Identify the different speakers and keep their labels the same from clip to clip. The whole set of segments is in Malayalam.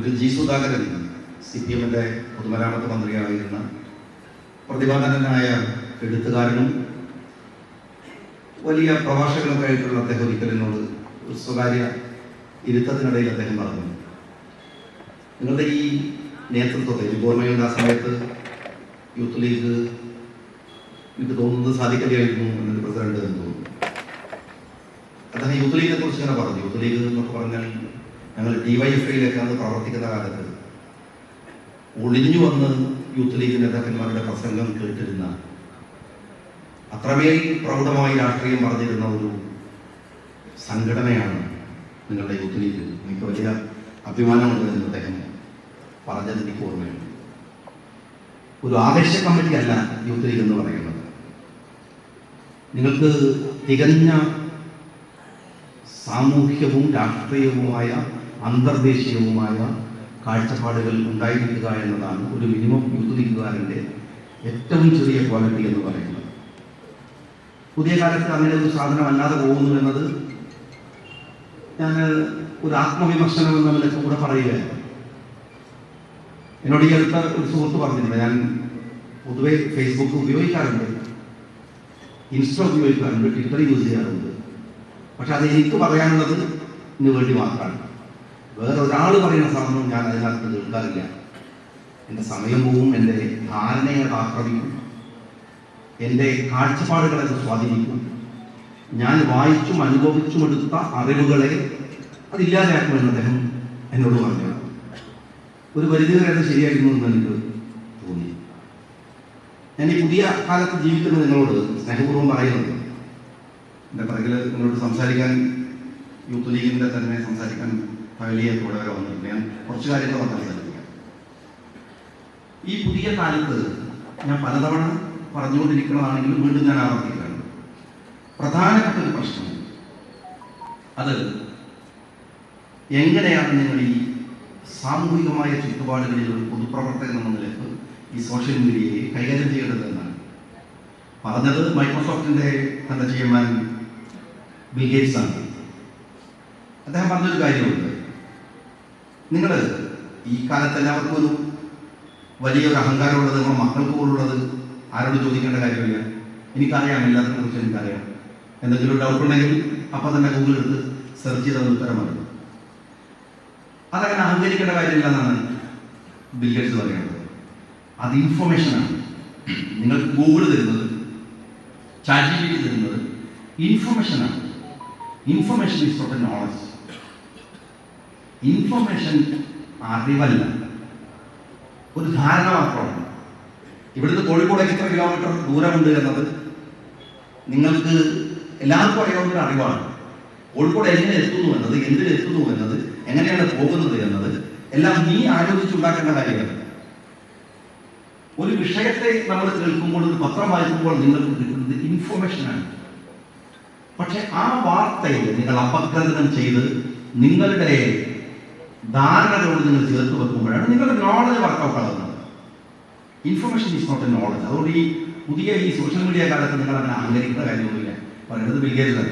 Speaker 1: ഒരിക്കൽ ജി സുധാകരൻ CPM-ന്റെ പൊതുമരാമത്ത് മന്ത്രിയായിരുന്ന പ്രതിഭാധനനായ എഴുത്തുകാരനും വലിയ പ്രഭാഷകനൊക്കെ ആയിട്ടുള്ള അദ്ദേഹം ഒരിക്കലിനോട് ഒരു സ്വകാര്യ ഇരുത്തത്തിനിടയിൽ അദ്ദേഹം പറഞ്ഞു, നിങ്ങളുടെ ഈ നേതൃത്വത്തെ എനിക്ക് ഓർമ്മയുണ്ട്, ആ സമയത്ത് യൂത്ത് ലീഗ് എനിക്ക് തോന്നുന്നത് സാധിക്കുകയായിരുന്നു എന്നൊരു പ്രസിഡന്റ് എന്ന് തോന്നുന്നു. അദ്ദേഹം യൂത്ത് ലീഗിനെ കുറിച്ച് ഇങ്ങനെ പറഞ്ഞു. യൂത്ത് ലീഗ് എന്നൊക്കെ പറഞ്ഞാൽ ഞങ്ങൾ DYFI-യിലേക്കാണ് പ്രവർത്തിക്കുന്ന കാലത്ത് ഒളിഞ്ഞു വന്ന് യൂത്ത് ലീഗ് നേതാക്കന്മാരുടെ പ്രസംഗം കേട്ടിരുന്ന, അത്രമേൽ പ്രൗഢമായി രാഷ്ട്രീയം പറഞ്ഞിരുന്ന ഒരു സംഘടനയാണ് നിങ്ങളുടെ യൂത്ത് ലീഗ്. എനിക്ക് വലിയ അഭിമാനമുണ്ട് എന്ന് അദ്ദേഹം പറഞ്ഞത് എനിക്ക് ഓർമ്മയുണ്ട്. ഒരു ആവേശ കമ്മിറ്റി അല്ല യൂത്ത് ലീഗ് എന്ന് പറയുന്നത്. നിങ്ങൾക്ക് തികഞ്ഞ സാമൂഹികവും രാഷ്ട്രീയവുമായ അന്തർദേശീയവുമായ കാഴ്ചപ്പാടുകൾ ഉണ്ടായിരിക്കുക എന്നതാണ് ഒരു മിനിമം യൂത്ത് ലീഗുകാരൻ്റെ ഏറ്റവും ചെറിയ ക്വാളിറ്റി എന്ന് പറയുന്നത്. പുതിയ കാലത്ത് അങ്ങനെ ഒരു സാധനം അല്ലാതെ പോകുന്നു എന്നത് ഞാൻ ഒരു ആത്മവിമർശനം എന്ന നിലയ്ക്ക് കൂടെ പറയുകയാണ്. എന്നോട് ഈ അടുത്ത ഒരു സുഹൃത്ത് പറഞ്ഞിട്ടുണ്ട്, ഞാൻ പൊതുവെ ഫേസ്ബുക്ക് ഉപയോഗിക്കാറുണ്ട്, ഇൻസ്റ്റ ഉപയോഗിക്കാറുണ്ട്, ട്വിറ്റർ യൂസ് ചെയ്യാറുണ്ട്. പക്ഷെ അത് എനിക്ക് പറയാനുള്ളത് ഇതിന് വേണ്ടി മാത്രമാണ്. വേറെ ഒരാൾ പറയുന്ന സാധനം ഞാൻ അതിനകത്ത് കേൾക്കാറില്ല. എൻ്റെ സമയം പോവും, എൻ്റെ ധാരണയെ ആക്രമിക്കും, എൻ്റെ കാഴ്ചപ്പാടുകളെ സ്വാധീനിക്കും. ഞാൻ വായിച്ചും അനുഭവിച്ചും എടുത്ത അറിവുകളെ അതില്ലാതെയാക്കുമെന്ന് അദ്ദേഹം എന്നോട് പറഞ്ഞു. ഒരു പരിധിവരെ അത് ശരിയായിരുന്നു എന്ന് എനിക്ക് തോന്നി. ഞാൻ ഈ പുതിയ കാലത്ത് ജീവിക്കുന്ന നിങ്ങളോട് സ്നേഹപൂർവ്വം പറയുന്നത്, എൻ്റെ പിറകിൽ നിങ്ങളോട് സംസാരിക്കാൻ യൂത്ത് ലീഗിൻ്റെ തന്നെ സംസാരിക്കാൻ വലിയ കൂടെ വരെ വന്നിട്ടുണ്ട്. ഞാൻ കുറച്ച് കാര്യങ്ങൾ സംസാരിക്കാം. ഈ പുതിയ കാലത്ത് ഞാൻ പലതവണ പറഞ്ഞുകൊണ്ടിരിക്കുന്നതാണെങ്കിലും വീണ്ടും ഞാൻ ആവർത്തിക്കുകയാണ്. പ്രധാനപ്പെട്ട ഒരു പ്രശ്നം അത് എങ്ങനെയാണ് നിങ്ങൾ ഈ സാമൂഹികമായ ചുറ്റുപാടുകളിൽ ഒരു പൊതുപ്രവർത്തകൻ എന്ന നിലക്ക് ഈ സോഷ്യൽ മീഡിയയെ കൈകാര്യം ചെയ്യേണ്ടതെന്നാണ് പറഞ്ഞത്. മൈക്രോസോഫ്റ്റിൻ്റെ തൻ്റെ ചെയർമാൻ ബിൽ ഗേറ്റ്സ് ആണ്. അദ്ദേഹം പറഞ്ഞൊരു കാര്യമുണ്ട്, നിങ്ങൾ ഈ കാലത്ത് എല്ലാവർക്കും ഒരു വലിയൊരു അഹങ്കാരമുള്ളത് നമ്മുടെ മക്കൾക്ക് പോലുള്ളത് ആരോട് ചോദിക്കേണ്ട കാര്യമില്ല. എനിക്കറിയാം, എല്ലാത്തിനെ കുറിച്ച് എനിക്കറിയാം. എന്തെങ്കിലും ഡൗട്ട് ഉണ്ടെങ്കിൽ അപ്പം തന്നെ ഗൂഗിൾ എടുത്ത് സെർച്ച് ചെയ്ത ഉത്തരം മതി. അതങ്ങനെ അഹങ്കരിക്കേണ്ട കാര്യമില്ല എന്നാണ് ബിൽ ഗേറ്റ്സ് പറയുന്നത്. അത് ഇൻഫർമേഷനാണ്. നിങ്ങൾക്ക് ഗൂഗിൾ തരുന്നത്, ChatGPT തരുന്നത് ഇൻഫർമേഷനാണ്. Information is not a knowledge. Information അറിവല്ല, ഒരു ധാരണ മാത്രമാണ്. ഇവിടുന്ന് കോഴിക്കോടേക്ക് എത്ര കിലോമീറ്റർ ദൂരമുണ്ട് എന്നത് നിങ്ങൾക്ക് എല്ലാവർക്കും അറിയാവുന്ന അറിവാണ്. കോഴിക്കോട് എങ്ങനെ എത്തുന്നു എന്നത്, എന്തിന് എത്തുന്നു എന്നത്, എങ്ങനെയാണ് പോകുന്നത് എന്നത് എല്ലാം നീ ആലോചിച്ചുണ്ടാക്കേണ്ട കാര്യങ്ങൾ. ഒരു വിഷയത്തെ നമ്മൾ കേൾക്കുമ്പോൾ, ഒരു പത്രം വായിക്കുമ്പോൾ നിങ്ങൾക്ക് കിട്ടുന്നത് ഇൻഫർമേഷനാണ്. പക്ഷെ ആ വാർത്തയെ നിങ്ങൾ അപഗ്രഥനം ചെയ്ത് നിങ്ങളുടെ ധാരണകളോട് നിങ്ങൾ ചേർത്ത് വെക്കുമ്പോഴാണ് നിങ്ങളുടെ നോളജ് വർക്കൗട്ട് ആകുന്നത്. Information is not a knowledge. അതുകൊണ്ട് ഈ പുതിയ ഈ സോഷ്യൽ മീഡിയ കാലത്ത് നിങ്ങൾ അങ്ങനെ അഹങ്കരിക്കുന്ന കാര്യമൊന്നുമില്ല. പറയുന്നത് ബിൽ ഗേറ്റ്സ്.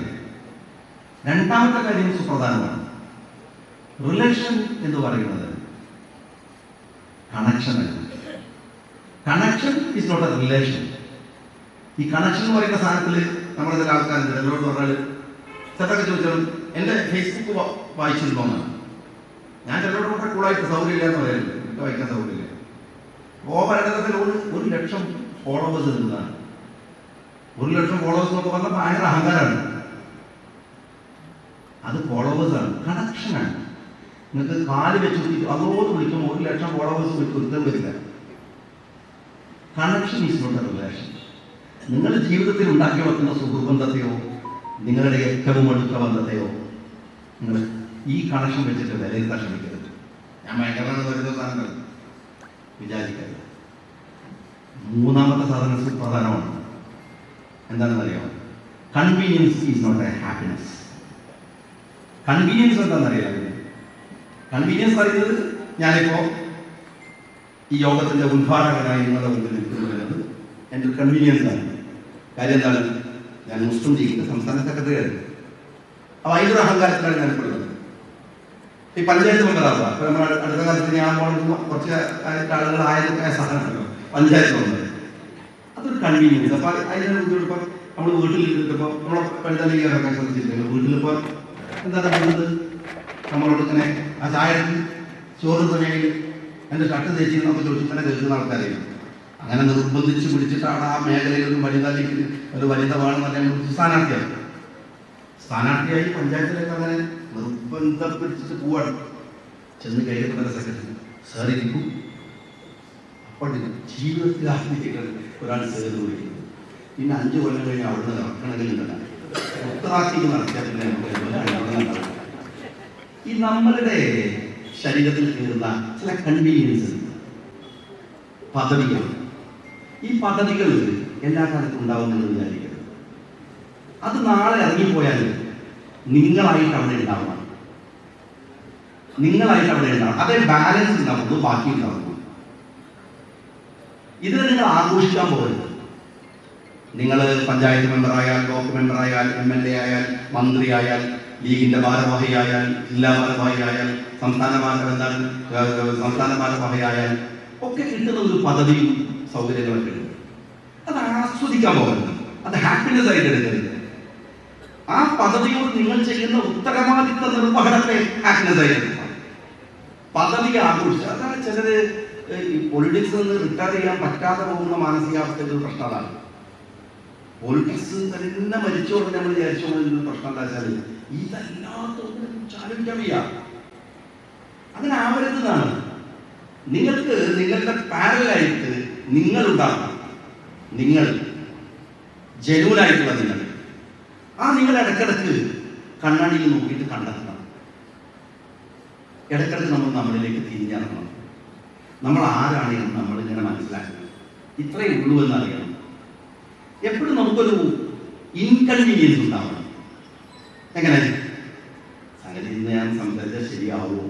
Speaker 1: രണ്ടാമത്തെ കാര്യം സുപ്രധാനമാണ്. റിലേഷൻ എന്ന് പറയുന്നത് കണക്ഷൻ അല്ല. Connection is not a relation. ഈ കണക്ഷൻ എന്ന് പറയുന്ന സാധനത്തിൽ നമ്മുടെ ചില ആൾക്കാരുണ്ട്. എന്നോട് പറഞ്ഞാൽ ചേട്ടൊക്കെ ചോദിച്ചാലും എൻ്റെ ഫേസ്ബുക്ക് വായിച്ചിരുന്നോ എന്നാണ്. ഞാൻ ചിലരോട് കൂടെ കൂളായിട്ട് സൗകര്യമില്ല എന്ന് പറയുന്നത്, എനിക്ക് വായിക്കാൻ സൗകര്യമില്ല. പറയുന്നതിൽ 1,00,000 ഫോളോവേഴ്സ് ഇരുന്നതാണ്. 1,00,000 ഫോളോവേഴ്സ് എന്നൊക്കെ പറഞ്ഞാൽ ഭയങ്കര അഹങ്കാരമാണ്. അത് ഫോളോവേഴ്സാണ്, കണക്ഷനാണ്. നിങ്ങൾക്ക് കാല് വെച്ച് അതോട് വിളിക്കുമ്പോൾ 1,00,000 ഫോളോവേഴ്സ് വെച്ച് ഒരുത്തം വരില്ല. Connection is not a relation. നിങ്ങൾ ജീവിതത്തിൽ ഉണ്ടാക്കി വെക്കുന്ന സുഹൃബന്ധത്തെയോ നിങ്ങളുടെ ഏറ്റവും അടുത്ത ബന്ധത്തെയോ നിങ്ങൾ ഈ കണക്ഷൻ വെച്ചിട്ട് വിലയിരുത്താൻ ശ്രമിക്കരുത്. ഞാൻ ഭയങ്കരമെന്ന് വരുന്ന സാധനങ്ങൾ വിചാരിക്കരുത്. മൂന്നാമത്തെ സാധനം സുപ്രധാനമാണ്. എന്താണെന്ന് അറിയാമോ? Convenience is not a happiness. Convenience എന്താണെന്നറിയാം? കൺവീനിയൻസ് പറയുന്നത് ഞാനിപ്പോൾ ഈ യോഗത്തിൻ്റെ ഉദ്ഘാടകനായി നിങ്ങളുടെ മുമ്പിൽ നിൽക്കുന്നത് എൻ്റെ ഒരു കൺവീനിയൻസ് ആണ്. കാര്യം എന്താണ്? ഞാൻ മുസ്ലിം ലീഗിൻ്റെ സംസ്ഥാന സെക്രട്ടറി ആയിരുന്നു. അപ്പോൾ അതിൻ്റെ ഒരു അഹങ്കാരത്തിലാണ് ഞാനിപ്പോൾ ഉള്ളത്. ഈ പഞ്ചായത്ത് മെമ്പറാവുക. ഇപ്പൊ നമ്മൾ അടുത്ത കാലത്ത് ഞാൻ പോകുമ്പോൾ കുറച്ച് ആളുകൾ ആയ സാധനമല്ലോ പഞ്ചായത്ത് മെമ്പർ. അതൊരു കൺവീനിയൻസ്. അപ്പൊ അതിനെ ഇപ്പം നമ്മൾ വീട്ടിലിരുന്നിട്ടിപ്പോൾ നമ്മളെ പഴുതലിയൊക്കെ ശ്രദ്ധിച്ചിട്ടില്ല. വീട്ടിലിപ്പോൾ എന്താ പറയുന്നത്, നമ്മളോട് ഇങ്ങനെ ആ ചായ ചോറ് തുടങ്ങിയെങ്കിൽ എൻ്റെ ഷർട്ട് തേച്ച് നമുക്ക് ചോദിച്ചു തന്നെ കേൾക്കുന്ന ആൾക്കാരെയും അങ്ങനെ നിർബന്ധിച്ച് പിടിച്ചിട്ടാണ് ആ മേഖലയിൽ ഒരു വനിത വേണമെന്ന് പറഞ്ഞാൽ സ്ഥാനാർത്ഥിയായി പഞ്ചായത്തിലേക്ക് അങ്ങനെ നിർബന്ധം പിടിച്ചിട്ട് പോവാണ്. ചെന്ന് കയറിപ്പെട്ട സെക്രട്ടറി സാർ ഇരിക്കും. അപ്പോൾ ജീവിതത്തിൽ ആദ്യമായിട്ടാണ് ഒരാൾ ചേർന്ന് വിളിക്കുന്നത്. പിന്നെ 5 കൊല്ലം കഴിഞ്ഞ് അവിടുന്ന് നടക്കണമെങ്കിലുണ്ടാകും ഉത്തരാശിക്ക് നടത്തിയാൽ പിന്നെ ഈ നമ്മളുടെ ശരീരത്തിൽ കയറുന്ന ചില കൺവീനിയൻസ്, പദവികൾ. ഈ പദവികൾ എല്ലാ കാലത്തും ഉണ്ടാവുമെന്ന് വിചാരിക്കരുത്. അത് നാളെ ഇറങ്ങിപ്പോയാൽ നിങ്ങളായിട്ട് അവിടെ ഉണ്ടാവണം. അതേ ബാലൻസ് ഉണ്ടാവുന്നു, ബാക്കി ഉണ്ടാവുന്നു. ഇതിനെ നിങ്ങൾ ആഘോഷിക്കാൻ പോകരുത്. നിങ്ങൾ പഞ്ചായത്ത് മെമ്പറായാൽ, ബ്ലോക്ക് മെമ്പറായാൽ, MLA ആയാൽ, മന്ത്രിയായാൽ, ലീഗിന്റെ ഭാരവാഹിയായാൽ, ജില്ലാ ഭാരവാഹിയായാൽ, സംസ്ഥാന ഭാരവാഹിയായാൽ ഒക്കെ കിട്ടുന്ന ഒരു പദവിയും സൗകര്യങ്ങളൊക്കെ ഉണ്ട്. അത് ആസ്വദിക്കാൻ പോകരുത്, അത് ഹാപ്പിനെസ് ആയിട്ട് എടുക്കരുത്. ആ പദവിയോട് നിങ്ങൾ ചെയ്യുന്ന ഉത്തരവാദിത്ത നിർവഹണത്തെ ഹാപ്പിനെസ് ആയിട്ട് എടുക്കണം. പദവി ആഘോഷിച്ച് അതാണ് ചിലര് ഈ പൊളിറ്റിക്സിൽ നിന്ന് റിട്ടയർ ചെയ്യാൻ പറ്റാതെ പോകുന്ന മാനസികാവസ്ഥയുടെ ഒരു പ്രശ്നം അതാണ്. പൊളിറ്റിക്സ് തന്നെ മരിച്ചോണ്ട് നമ്മൾ വിചാരിച്ചോണ്ട് പ്രശ്നം എന്താ വെച്ചാൽ ഇതല്ലാത്തൊന്നും ചാലിക്കാൻ വയ്യ. അങ്ങനെ ആവരുന്നതാണ്. നിങ്ങൾക്ക് നിങ്ങളുടെ പാരലായിട്ട് നിങ്ങൾ ഉണ്ടാകണം. നിങ്ങൾ ജനുവനായിട്ടുള്ള നിങ്ങൾ. ആ നിങ്ങൾ ഇടക്കിടക്ക് കണ്ണാടിയിൽ നോക്കിയിട്ട് കണ്ടെത്തണം. ഇടക്കിടക്ക് നമ്മൾ നമ്മളിലേക്ക് തിരിഞ്ഞിറങ്ങണം. നമ്മൾ ആരാണ് എന്ന് നമ്മളിങ്ങനെ മനസ്സിലാക്കണം. ഇത്രയേ ഉള്ളൂ എന്നറിയണം. എപ്പോഴും നമുക്കൊരു ഇൻകൺവീനിയൻസ് ഉണ്ടാവണം. എങ്ങനെ സംഗതി ഇന്ന് ഞാൻ സംസാരിച്ചാൽ ശരിയാവുമോ,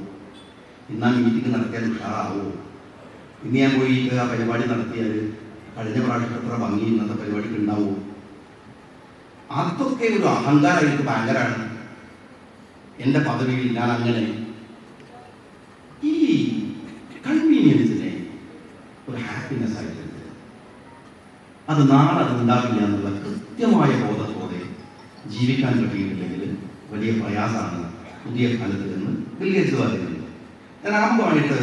Speaker 1: ഇന്ന് ആ മീറ്റിംഗ് നടത്തിയാൽ ഉഷാറാവുമോ, ഇന്ന് ഞാൻ പോയി ആ പരിപാടി നടത്തിയാൽ കഴിഞ്ഞ പ്രാവശ്യം എത്ര ഭംഗി ഇന്നത്തെ പരിപാടിക്ക് ഉണ്ടാവുമോ, അതൊക്കെ ഒരു അഹങ്കാരമായിട്ട് ഭയങ്കരമാണ്. എൻ്റെ പദവിയിൽ ഞാൻ അങ്ങനെ ഈ കൺവീനിയൻസിനെ ഒരു ഹാപ്പിനെസ് ആയിട്ട് അത് നാളെ അത് ഉണ്ടാവില്ല എന്നുള്ള കൃത്യമായ ബോധത്തോടെ ജീവിക്കാൻ കഴിയുന്നില്ലെങ്കിൽ വലിയ പ്രയാസമാണ് പുതിയ കാലത്ത് നിന്ന് വില്ലേജ് പറയുന്നത്. ഞാൻ ആമുഖമായിട്ട്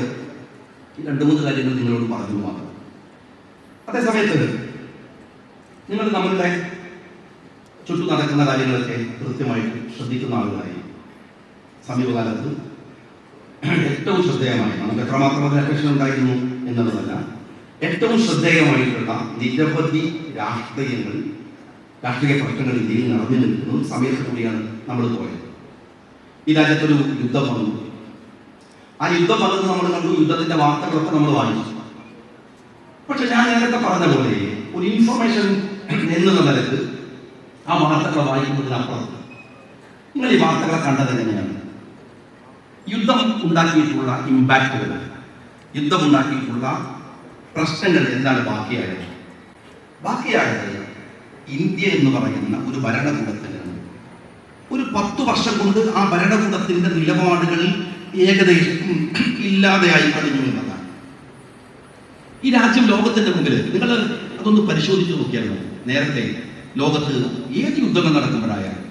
Speaker 1: 2-3 കാര്യങ്ങൾ നിങ്ങളോട് പറഞ്ഞു മാത്രം. അതേസമയത്ത് നിങ്ങൾ നമ്മളുടെ ചുറ്റും നടക്കുന്ന കാര്യങ്ങളൊക്കെ കൃത്യമായിട്ട് ശ്രദ്ധിക്കുന്ന ആളുകളായി സമീപകാലത്ത് ഏറ്റവും ശ്രദ്ധേയമായി, നമുക്ക് എത്രമാത്രം അത് അന്വേഷണം ഉണ്ടായിരുന്നു എന്നുള്ളതല്ല, ഏറ്റവും ശ്രദ്ധേയമായിട്ടുള്ള നിരവധി രാഷ്ട്രീയ പ്രശ്നങ്ങൾ ഇന്ത്യയിൽ നടന്നു നിൽക്കുന്ന സമയത്ത് കൂടിയാണ് നമ്മൾ പോയത്. ഈ രാജ്യത്തൊരു യുദ്ധം വന്നു. ആ യുദ്ധം വന്നത് നമ്മൾ കണ്ടു, യുദ്ധത്തിന്റെ വാർത്തകളൊക്കെ നമ്മൾ വായിച്ചു. പക്ഷെ ഞാൻ നേരത്തെ പറഞ്ഞ പോലെ ഒരു ഇൻഫർമേഷൻ എന്നുള്ള നിലക്ക് ആ വാർത്തകളെ വായിക്കുന്നതിനപ്പുറത്ത് നിങ്ങൾ ഈ വാർത്തകളെ കണ്ടത് എങ്ങനെയാണ്? യുദ്ധം ഉണ്ടാക്കിയിട്ടുള്ള ഇമ്പാക്റ്റുകൾ, യുദ്ധം ഉണ്ടാക്കിയിട്ടുള്ള പ്രശ്നങ്ങൾ എന്താണ് ബാക്കിയായത്? ഇന്ത്യ എന്ന് പറയുന്ന ഒരു ഭരണകൂടത്തിന് ഒരു 10 വർഷം കൊണ്ട് ആ ഭരണകൂടത്തിന്റെ നിലപാടുകൾ ഏകദേശം ഇല്ലാതെയായി കഴിഞ്ഞു എന്നതാണ്. ഈ രാജ്യം ലോകത്തിന്റെ മുമ്പിൽ നിങ്ങൾ അതൊന്ന് പരിശോധിച്ച് നോക്കിയാൽ നേരത്തെ ലോകത്ത് ഏത് യുദ്ധങ്ങൾ നടക്കുമ്പോഴായാലും,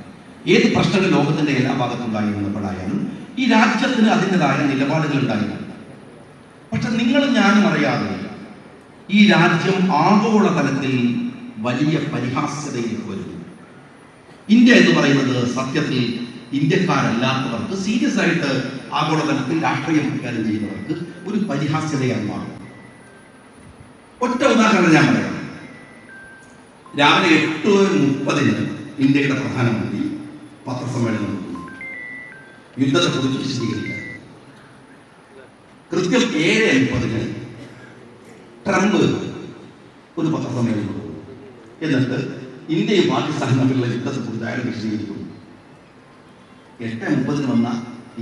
Speaker 1: ഏത് പ്രശ്നങ്ങൾ ലോകത്തിന്റെ എല്ലാ ഭാഗത്തുണ്ടായി വന്നപ്പോഴായാലും ഈ രാജ്യത്തിന് അതിൻ്റെതായ നിലപാടുകൾ ഉണ്ടായിരുന്നു. പക്ഷെ നിങ്ങളും ഞാനും അറിയാതെ ഈ രാജ്യം ആഗോള തലത്തിൽ വലിയ പരിഹാസ്യതയിലേക്ക് വരുന്നു. ഇന്ത്യ എന്ന് പറയുന്നത് സത്യത്തിൽ ഇന്ത്യക്കാരല്ലാത്തവർക്ക്, സീരിയസ് ആയിട്ട് ആഗോളതലത്തിൽ രാഷ്ട്രീയം കൈകാര്യം ചെയ്യുന്നവർക്ക് ഒരു പരിഹാസ്യതയാണ് മാറും. ഒറ്റ ഉദാഹരണം ഞാൻ പറയാം. രാവിലെ 8:30 ഇന്ത്യയുടെ പ്രധാനമന്ത്രി പത്രസമ്മേളനം നടത്തുന്നു, യുദ്ധത്തെക്കുറിച്ച് വിശദീകരിക്കാൻ. കൃത്യം 7:50 ട്രംപ് ഒരു പത്രസമ്മേളനം നടത്തുന്നു. എന്നിട്ട് ഇന്ത്യയും പാകിസ്ഥാനും തമ്മിലുള്ള യുദ്ധത്തെക്കുറിച്ച് അയാൾ വിശദീകരിക്കുന്നു. 8:30 വന്ന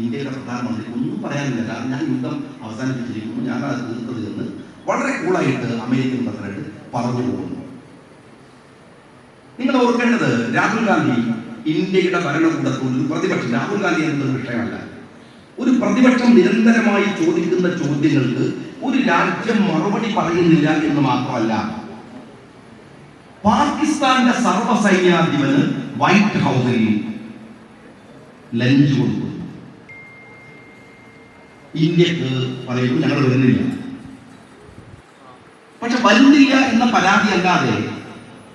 Speaker 1: ഇന്ത്യയുടെ പ്രധാനമന്ത്രി ഒന്നും പറയാനില്ല, കാരണം ഞാൻ യുദ്ധം അവസാനിപ്പിച്ചിരിക്കുന്നു, ഞാൻ അത് തീർത്തത് എന്ന് വളരെ കൂളായിട്ട് അമേരിക്കൻ പ്രസിഡന്റ് പറഞ്ഞു പോകുന്നു. നിങ്ങൾ ഓർക്കേണ്ടത്, രാഹുൽ ഗാന്ധി ഇന്ത്യയുടെ ഭരണകൂടത്തോട് പ്രതിപക്ഷം, രാഹുൽ ഗാന്ധി എന്നൊരു വിഷയമല്ല, ഒരു പ്രതിപക്ഷം നിരന്തരമായി ചോദിക്കുന്ന ചോദ്യങ്ങൾക്ക് ഒരു രാജ്യം മറുപടി പറയുന്നില്ല എന്ന് മാത്രമല്ല, പാകിസ്ഥാന്റെ സർവ്വസൈന്യാധിപന് വൈറ്റ് ഹൗസിൽ ലഞ്ച് കൊടുക്കുന്നു. ഇന്ത്യക്ക് പറയുന്നു ഞങ്ങൾ വരുന്നില്ല. പക്ഷെ വരുന്നില്ല എന്ന പരാതി അല്ലാതെ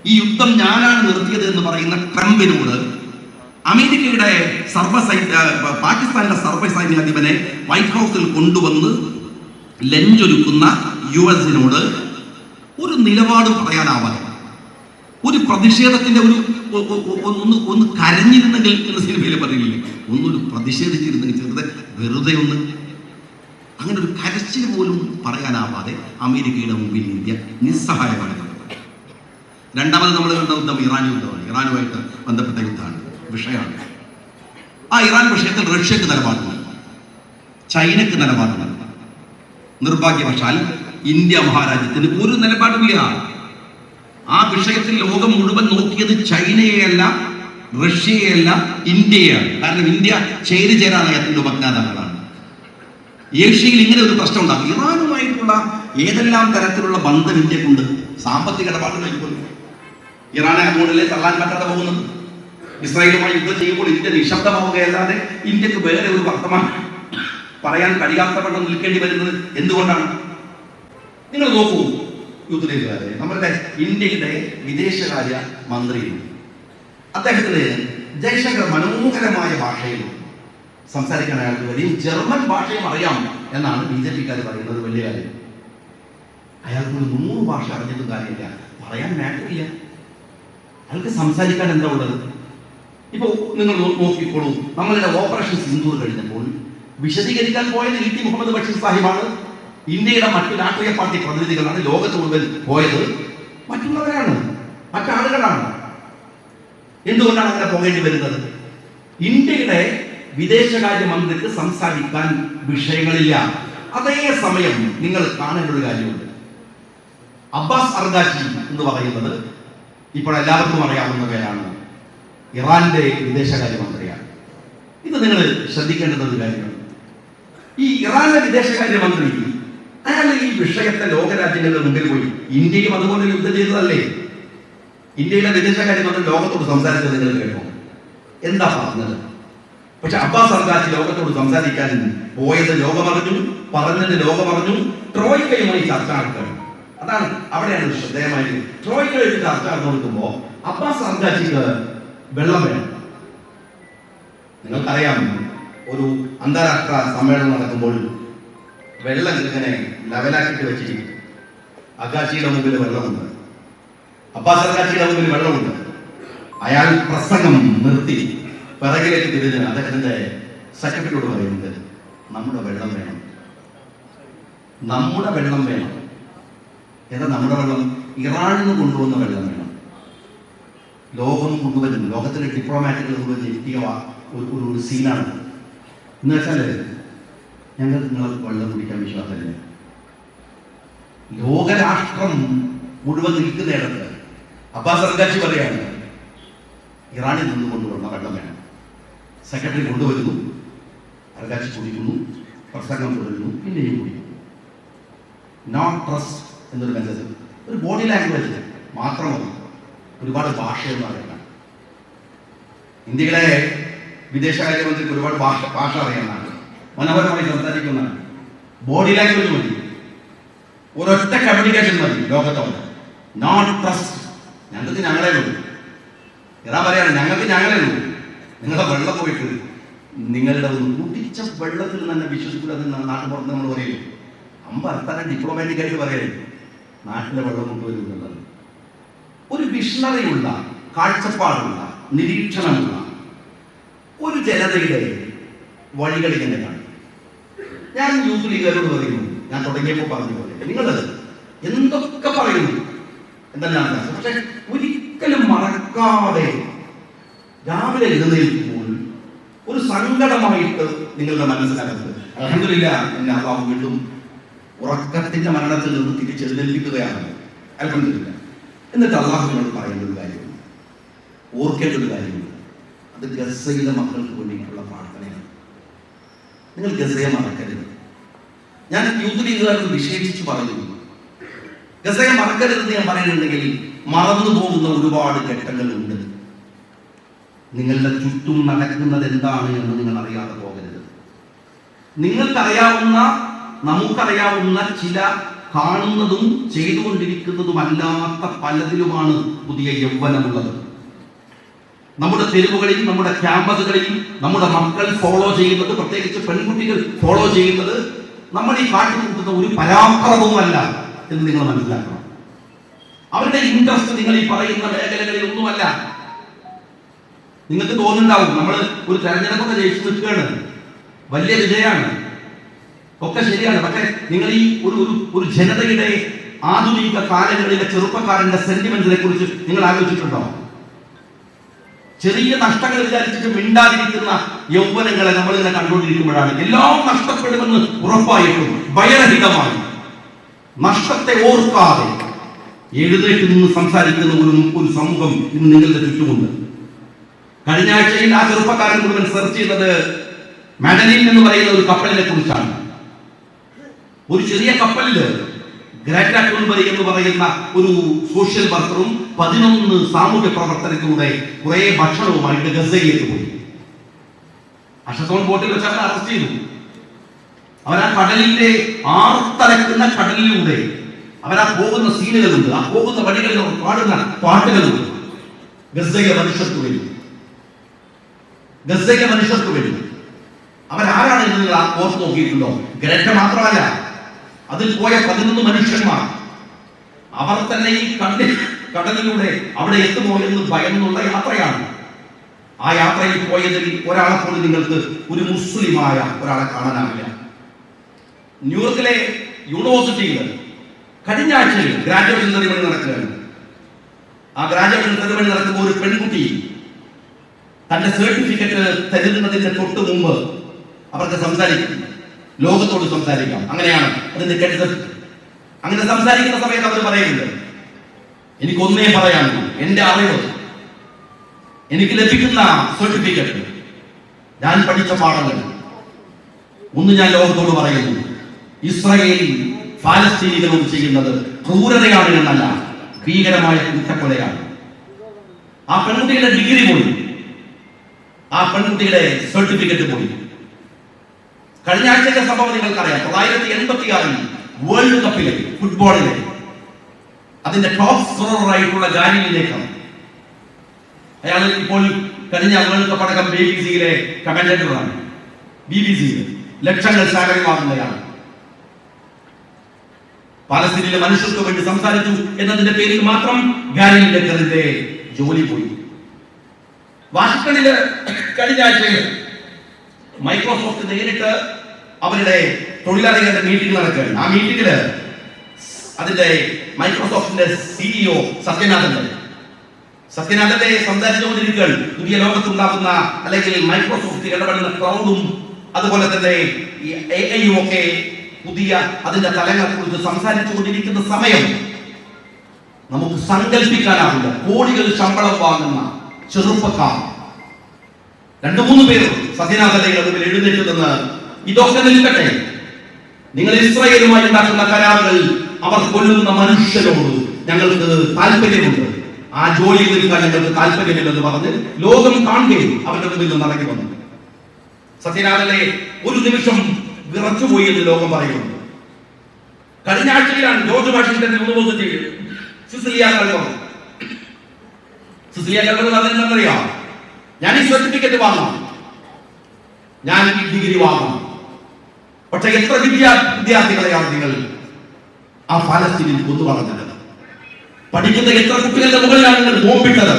Speaker 1: ഈ യുദ്ധം ഞാനാണ് നിർത്തിയത് എന്ന് പറയുന്ന ട്രംപിനോട് അമേരിക്കയുടെ പാകിസ്ഥാന്റെ സർവ്വസൈന്യാധിപനെ വൈറ്റ് ഹൗസിൽ കൊണ്ടുവന്ന് ലഞ്ചൊരുക്കുന്ന US-നോട് ഒരു നിലപാടും പറയാനാവാതെ, ഒരു പ്രതിഷേധത്തിന്റെ ഒന്ന് കരഞ്ഞിരുന്നെങ്കിൽ എന്ന് സിനിമയിൽ പറയില്ലേ, ഒന്നൊരു പ്രതിഷേധിച്ചിരുന്നെങ്കിൽ ചെറുതെ വെറുതെ ഒന്ന് അങ്ങനെ ഒരു കരച്ചിൽ പോലും പറയാനാവാതെ അമേരിക്കയുടെ മുമ്പിൽ ഇന്ത്യ നിസ്സഹായമാണ്. രണ്ടാമത് നമ്മൾ കണ്ട യുദ്ധം ഇറാൻ യുദ്ധമാണ്. ഇറാനുമായിട്ട് ബന്ധപ്പെട്ട യുദ്ധമാണ്, വിഷയമാണ്. ആ ഇറാൻ വിഷയത്തിൽ റഷ്യക്ക് നിലപാടുണ്ട്, ചൈനക്ക് നിലപാടുണ്ട്. നിർഭാഗ്യവശാൽ ഇന്ത്യ മഹാരാജ്യത്തിന് ഒരു നിലപാടില്ല. ആ വിഷയത്തിൽ ലോകം മുഴുവൻ നോക്കിയത് ചൈനയെയല്ല, റഷ്യയെയല്ല, ഇന്ത്യയാണ്. കാരണം ഇന്ത്യ ചേരാൻ നയത്തിന്റെ ഉപജ്ഞാതാക്കളാണ്. ഏഷ്യയിൽ ഇങ്ങനെ ഒരു പ്രശ്നം ഉണ്ടാകും. ഇറാനുമായിട്ടുള്ള ഏതെല്ലാം തരത്തിലുള്ള ബന്ധം ഇന്ത്യക്കുണ്ട്? സാമ്പത്തിക ഇടപാടുകൾ. ഇറാനെ അങ്ങോട്ടല്ലേ തള്ളാൻ പറ്റാതെ പോകുന്നത്. ഇസ്രായേലുമായി യുദ്ധം ചെയ്യുമ്പോൾ ഇന്ത്യ നിശബ്ദമാവുകയല്ലാതെ ഇന്ത്യക്ക് വേറെ ഒരു വർത്തമാനം പറയാൻ കഴിയാത്തവണ്ണം നിൽക്കേണ്ടി വരുന്നത് എന്തുകൊണ്ടാണ്? നിങ്ങൾ നോക്കൂ, യുദ്ധത്തിലേക്കാരെ നമ്മുടെ ഇന്ത്യയുടെ വിദേശകാര്യ മന്ത്രി അദ്ദേഹത്തിന് ജയശങ്കർ മനോഹരമായ ഭാഷയിൽ സംസാരിക്കാൻ അയാൾക്ക് കഴിയും. ജർമ്മൻ ഭാഷയും അറിയാം എന്നാണ് BJP-ക്കാർ പറയുന്നത്. വലിയ കാര്യം. അയാൾക്ക് 100 ഭാഷ അറിഞ്ഞിട്ടും കാര്യമില്ല, പറയാൻ മാറ്ററില്ല. അയാൾക്ക് സംസാരിക്കാൻ എന്താ ഉള്ളത്? ഇപ്പൊ നിങ്ങൾ നോക്കിക്കോളൂ, നമ്മളുടെ ഓപ്പറേഷൻ സിന്ദൂർ കഴിഞ്ഞപ്പോൾ വിശദീകരിക്കാൻ പോയത് E.T. മുഹമ്മദ് ബഷീർ സാഹിബാണ്. ഇന്ത്യയുടെ മറ്റു രാഷ്ട്രീയ പാർട്ടി പ്രതിനിധികളാണ്. ലോകത്ത് മുഴുവൻ പോയത് മറ്റുള്ളവരാണ്, മറ്റാളുകളാണ്. എന്തുകൊണ്ടാണ് അങ്ങനെ പോകേണ്ടി വരുന്നത്? ഇന്ത്യയുടെ വിദേശകാര്യമന്ത്രിക്ക് സംസാരിക്കാൻ വിഷയങ്ങളില്ല. അതേസമയം നിങ്ങൾ കാണേണ്ട ഒരു കാര്യമുണ്ട്. അബ്ബാസ് അർഗാച്ചി എന്ന് പറയുന്നത് ഇപ്പോൾ എല്ലാവർക്കും അറിയാവുന്ന പേരാണ്. ഇറാന്റെ വിദേശകാര്യമന്ത്രിയാണ്. ഇത് നിങ്ങൾ ശ്രദ്ധിക്കേണ്ടുന്ന ഒരു കാര്യമാണ്. ഈ ഇറാന്റെ വിദേശകാര്യമന്ത്രി അയാൾ ഈ വിഷയത്തെ ലോകരാജ്യങ്ങളുടെ മുമ്പിൽ പോയി, ഇന്ത്യയും അതുപോലെ യുദ്ധം ചെയ്തതല്ലേ? ഇന്ത്യയിലെ വിദേശകാര്യമന്ത്രി ലോകത്തോട് സംസാരിച്ചത് നിങ്ങൾ കേൾക്കും. എന്താ പറഞ്ഞത്? പക്ഷെ അബ്ബാസ് അർഗാച്ചി ലോകത്തോട് സംസാരിക്കാൻ പോയത് ലോകമറിഞ്ഞു, പറഞ്ഞത് ലോകമറിഞ്ഞു. ട്രോയ്ക്കയുമായി ചർച്ച നടക്കണം. അതാണ് അവിടെയാണ് ശ്രദ്ധേയമായിട്ട്. ട്രോയ്ക്കയുമായി ചർച്ച നടന്നുകൊടുക്കുമ്പോ അബ്ബാസ് അർഗാച്ചിക്ക് വെള്ളം വേണം. നിങ്ങൾക്കറിയാം, ഒരു അന്താരാഷ്ട്ര സമ്മേളനം നടക്കുമ്പോൾ വെള്ളം ഇങ്ങനെ ലെവലാക്കിട്ട് വെച്ചിരിക്കും. അർഗാച്ചിയുടെ മുമ്പിൽ വെള്ളമുണ്ട്, അബ്ബാസ് അർഗാച്ചിയുടെ മുമ്പിൽ വെള്ളമുണ്ട്. അയാൾ പ്രസംഗം നിർത്തി പിറകിലേക്ക് തിരിഞ്ഞ് അദ്ദേഹത്തിന്റെ സെക്രട്ടറിയോട് പറയുന്നത്, നമ്മുടെ വെള്ളം വേണം, നമ്മുടെ വെള്ളം വേണം. ഏതാ നമ്മുടെ വെള്ളം? ഇറാനിൽ നിന്ന് കൊണ്ടുവന്ന വെള്ളം വേണം. ലോകം മുഴുവൻ, ലോകത്തിലെ ഡിപ്ലോമാറ്റുകൾ മുഴുവൻ എത്തിയ ഒരു സീനാണ്. എന്ന് വെച്ചാൽ ഞങ്ങൾക്ക് നിങ്ങൾ വെള്ളം കുടിക്കാൻ വിശ്വാസമില്ല. ലോകരാഷ്ട്രം മുഴുവൻ നിൽക്കുന്നിടത്ത് അബ്ബാസ് അർഗാച്ചി പറയാണ്, ഇറാനിൽ നിന്ന് കൊണ്ടുവന്ന വെള്ളം വേണം. സെക്രട്ടറി കൊണ്ടുവരുന്നു, അർഗാച്ചി കുടിക്കുന്നു, പ്രസംഗം തുടരുന്നു, പിന്നെയും കുടിക്കുന്നു. നോട്ട് ട്രസ്റ്റ് എന്നൊരു മെസ്സേജ്, ഒരു ബോഡി ലാംഗ്വേജ് മാത്രമല്ല, ഒരുപാട് ഭാഷയൊന്നും അറിയണം. ഇന്ത്യയിലെ വിദേശകാര്യമന്ത്രിക്ക് ഒരുപാട് ഭാഷ അറിയാവുന്നതാണ്, മനോഹരമായി സംസാരിക്കുന്നതാണ്. ബോഡി ലാംഗ്വേജ് മതി, ഒരൊറ്റ കമ്മ്യൂണിക്കേഷൻ മതി ലോകത്തോട്. നോട്ട് ട്രസ്റ്റ്, ഞങ്ങൾക്ക് ഞങ്ങളേ ഉള്ളൂ. ഇറാൻ പറയാണ്, ഞങ്ങൾക്ക് ഞങ്ങളേ ഉള്ളൂ. നിങ്ങളുടെ വെള്ളം പോയിട്ട് നിങ്ങളുടെ ഒന്ന് കുടിച്ച വെള്ളത്തിൽ തന്നെ വിശ്വസിക്കില്ല. നാട്ടുപുറത്ത് നമ്മൾ പറയില്ലേ, അമ്പർത്താൻ ഡിപ്ലോമാറ്റിക്കായിട്ട് പറയല്ലേ, നാട്ടിലെ വെള്ളം കൊണ്ടുവരുന്നുള്ളത്. ഒരു വിഷണറിയുള്ള, കാഴ്ചപ്പാടുള്ള, നിരീക്ഷണമുള്ള ഒരു ജനതയുടെ വഴികൾ ഇങ്ങനെയാണ്. ഞാൻ യൂത്ത് ലീഗുകാരോട് പറയുന്നു, ഞാൻ തുടങ്ങിയപ്പോൾ പറഞ്ഞ പോലെ, നിങ്ങൾ എന്തൊക്കെ പറയുന്നു എന്തെല്ലാം, പക്ഷെ ഒരിക്കലും മറക്കാതെ രാവിലെ എഴുന്നേൽക്കുമ്പോൾ ഒരു സങ്കടമായിട്ട് നിങ്ങളുടെ മനസ്സിനകത്ത് അൽഹംദുലില്ലാഹ് എന്നെ അല്ലാഹു വീണ്ടും ഉറക്കത്തിന്റെ മരണത്തിൽ നിന്ന് തിരിച്ചെഴുന്നേൽപ്പിക്കുകയാണ്. അൽഹംദുലില്ലാഹ്. എന്നിട്ട് അള്ളാഹുവിനോട് പറയുന്ന ഒരു കാര്യമുണ്ട്, ഓർക്കേണ്ട ഒരു കാര്യമുണ്ട്. അത് ഗസയിലെ മക്കൾക്ക് വേണ്ടിയിട്ടുള്ള പ്രാർത്ഥനയാണ്. നിങ്ങൾ ഗസയെ മറക്കരുത്. ഞാൻ യൂത്ത് ലീഗുകാരോട് വിശേഷിച്ച് പറയുന്നു, ഗസയെ മറക്കരുതെന്ന് ഞാൻ പറയുന്നുണ്ടെങ്കിൽ മറന്നു പോകുന്ന ഒരുപാട് ഘട്ടങ്ങളുണ്ട്. നിങ്ങളുടെ ചുറ്റും നടക്കുന്നത് എന്താണ് എന്ന് നിങ്ങൾ അറിയാതെ പോകരുത്. നിങ്ങൾക്കറിയാവുന്ന, നമുക്കറിയാവുന്ന ചില കാണുന്നതും ചെയ്തുകൊണ്ടിരിക്കുന്നതുമല്ലാത്ത പലതിലുമാണ് പുതിയ യൗവനമുള്ളത്. നമ്മുടെ തെരുവുകളിൽ, നമ്മുടെ ക്യാമ്പസുകളിൽ നമ്മുടെ മക്കൾ ഫോളോ ചെയ്യുന്നത്, പ്രത്യേകിച്ച് പെൺകുട്ടികൾ ഫോളോ ചെയ്യുന്നത് നമ്മൾ ഈ കാട്ടിക്കൂട്ടുന്ന ഒരു പരാക്രമവുമല്ല എന്ന് നിങ്ങൾ മനസ്സിലാക്കണം. അവരുടെ ഇൻട്രസ്റ്റ് നിങ്ങൾ ഈ പറയുന്ന മേഖലകളിൽ ഒന്നുമല്ല. നിങ്ങൾക്ക് തോന്നുന്നുണ്ടാവും നമ്മൾ ഒരു തെരഞ്ഞെടുപ്പൊക്കെ ജയിച്ചു നിൽക്കുകയാണ്, വലിയ വിജയമാണ്, ഒക്കെ ശരിയാണ്. പക്ഷേ നിങ്ങൾ ഈ ഒരു ജനതയുടെ ആധുനിക കാലങ്ങളിലെ ചെറുപ്പക്കാരന്റെ സെന്റിമെന്റിനെ കുറിച്ച് നിങ്ങൾ ആലോചിച്ചിട്ടുണ്ടോ? ചെറിയ നഷ്ടങ്ങൾ വിചാരിച്ചിട്ട് മിണ്ടാതിരിക്കുന്ന യൗവനങ്ങളെ നമ്മളിങ്ങനെ കണ്ടുകൊണ്ടിരിക്കുമ്പോഴാണ് എല്ലാം നഷ്ടപ്പെടുമെന്ന് ഉറപ്പായിട്ടും ഭയരഹിതമായി നഷ്ടത്തെ ഓർക്കാതെ എഴുന്നേറ്റ് നിന്ന് സംസാരിക്കുന്ന ഒരു സമൂഹം ഇന്ന് നിങ്ങളുടെ ചുറ്റുമുണ്ട്. കഴിഞ്ഞ ആഴ്ചയിൽ ആ ചെറുപ്പക്കാരൻ മുഴുവൻ സെർച്ച് ചെയ്തത് മാഡലിൻ എന്ന് പറയുന്ന ഒരു കപ്പലിനെ കുറിച്ചാണ്. ഒരു ചെറിയ കപ്പലില് ഗ്രാറ്റ ടൂൺബറി എന്ന് പറയുന്ന ഒരു സോഷ്യൽ വർക്കറും 11 സാമൂഹ്യ പ്രവർത്തനത്തിലൂടെ കുറെ ഭക്ഷണവുമായിട്ട് ഗസയിലേക്ക് പോയി. അഷത്തോൺ ബോട്ടിൽ വെച്ച് അവരെ അറസ്റ്റ് ചെയ്തു. അവരാ കടലിന്റെ ആർത്തലക്കുന്ന കടലിലൂടെ അവരാ പോകുന്ന സീനുകളുണ്ട്, ആ പോകുന്ന വഴികളിൽ അവർ പാടുന്ന പാട്ടുകളുണ്ട്. ഗസയിലെ മനുഷ്യർക്ക് വേണ്ടി, ഗസയിലെ മനുഷ്യർക്ക് വേണ്ടി അവരാരാണ് എന്ന് നിങ്ങൾ ഓർത്ത് നോക്കിയിട്ടുണ്ടോ? ഗ്രറ്റ മാത്രമല്ല, അതിൽ പോയ 11 മനുഷ്യന്മാർ. അവർ തന്നെ ഈ കടലിലൂടെ അവിടെ എത്തുമോ എന്ന് ഭയന്നുള്ള യാത്രയാണ്. ആ യാത്രയിൽ പോയതിൽ ഒരാളെ പോലും നിങ്ങൾക്ക് ഒരു മുസ്ലിമായ ഒരാളെ കാണാനാവില്ല. ന്യൂയോർക്കിലെ യൂണിവേഴ്സിറ്റിയിൽ കഴിഞ്ഞ ആഴ്ചയിൽ ഗ്രാജുവേഷൻ സെറിമണി നടക്കുകയാണ്. ആ ഗ്രാജുവേഷൻ സെറിമണി നടക്കുമ്പോൾ ഒരു പെൺകുട്ടി തന്റെ സർട്ടിഫിക്കറ്റ് തരുന്നതിന്റെ തൊട്ട് മുമ്പ് അവർക്ക് സംസാരിക്കും, ലോകത്തോട് സംസാരിക്കാം. അങ്ങനെയാണ് അതിന്റെ കൺസെപ്റ്റ്. അങ്ങനെ സംസാരിക്കുന്ന സമയത്ത് അവർ പറയുന്നുണ്ട്, എനിക്കൊന്നേ പറയാനുള്ളൂ, എന്റെ അറിവ്, എനിക്ക് ലഭിക്കുന്ന സർട്ടിഫിക്കറ്റ്, ഞാൻ പഠിച്ച പാഠങ്ങൾ ഒന്ന് ഞാൻ ലോകത്തോട് പറയുന്നു. ഇസ്രായേൽ ഫലസ്തീനികളോട് ചെയ്യുന്നത് ക്രൂരതയാണ് എന്നല്ല, ഭീകരമായ കൂട്ടക്കൊലയാണ്. ആ പെൺകുട്ടിയുടെ ഡിഗ്രി പോയി, ആ പെൺകുട്ടിയുടെ സർട്ടിഫിക്കറ്റ് പോയി. കഴിഞ്ഞ ആഴ്ചത്തെ സംഭവം നിങ്ങൾക്കറിയാം. 1986 വേൾഡ് കപ്പിലെ ഫുട്ബോളിലെ അതിന്റെ ടോപ്പ് സ്കോററായിട്ടുള്ള ഗാനിയിലേക്കാണ്. അയാൾ ഇപ്പോൾ കഴിഞ്ഞ വേൾഡ് കപ്പ് അടക്കം BBC-യിലെ കമന്റേറ്ററാണ്. BBC-യിൽ ലക്ഷങ്ങൾ സാലറി വാങ്ങുന്നയാൾ. പാലസ്തീനിലെ മനുഷ്യർക്ക് വേണ്ടി സംസാരിച്ചു എന്നതിന്റെ പേരിൽ മാത്രം ഗാനിയിലേക്കറിന്റെ ജോലി പോയി. വാഷിംഗ്ടണില് കഴിഞ്ഞ ആഴ്ചയിൽ മൈക്രോസോഫ്റ്റ് നേരിട്ട് അവരുടെ തൊഴിലാളികളുടെ മീറ്റിംഗ് നടക്കുകയാണ്. ആ മീറ്റിംഗില് അതിന്റെ മൈക്രോസോഫ്റ്റിന്റെ CEO സത്യനാഥന്റെ സംസാരിച്ചുകൊണ്ടിരിക്കുകയാണ്. പുതിയ ലോകത്തുണ്ടാകുന്ന അല്ലെങ്കിൽ മൈക്രോസോഫ്റ്റ് ഇടപെടുന്ന ക്ലൗഡും അതുപോലെ തന്നെ AI-യും ഒക്കെ പുതിയ അതിന്റെ തലങ്ങളെ കുറിച്ച് സംസാരിച്ചു കൊണ്ടിരിക്കുന്ന സമയം നമുക്ക് സങ്കല്പിക്കാനാവില്ല. കോടികൾ ശമ്പളം വാങ്ങുന്ന ചെറുപ്പക്കാർ 2-3 പേർ സത്യനാഥന്റെ മുമ്പിൽ എഴുന്നേറ്റ് നിന്ന്, ഇതൊക്കെ നിൽക്കട്ടെ, നിങ്ങൾ ഇസ്രായേലുമായി ഉണ്ടാക്കുന്ന കരാറുകൾ, അവർ കൊല്ലുന്ന മനുഷ്യരോട് ഞങ്ങൾക്ക് താല്പര്യമുണ്ട്, ആ ജോലി നിൽക്കാൻ ഞങ്ങൾക്ക് താല്പര്യമില്ലെന്ന് പറഞ്ഞ് ലോകം കാണുകയും അവരുടെ മുമ്പിൽ നിന്ന് നടക്കി വന്നു. സത്യനാഥനെ ഒരു നിമിഷം വിറച്ചുപോയി എന്ന് ലോകം പറയുന്നു. കഴിഞ്ഞ ആഴ്ചയിലാണ് ജോർജ് വാഷിംഗ്ടൺ യൂണിവേഴ്സിറ്റിയിൽ സിസിലിയ കൽവർ അറിയാം, ഞാൻ ഈ സർട്ടിഫിക്കറ്റ് വാങ്ങാം, ഞാൻ ഈ ഡിഗ്രി വാങ്ങാം. പക്ഷെ എത്ര വിദ്യാർത്ഥികളെയാണ് നിങ്ങൾ ആ ഫലസ്തീനിൽ കൊന്നു പറഞ്ഞത്? പഠിക്കുന്ന എത്ര കുട്ടികളുടെ മുകളിലാണ് നിങ്ങൾ ബോംബിട്ടത്?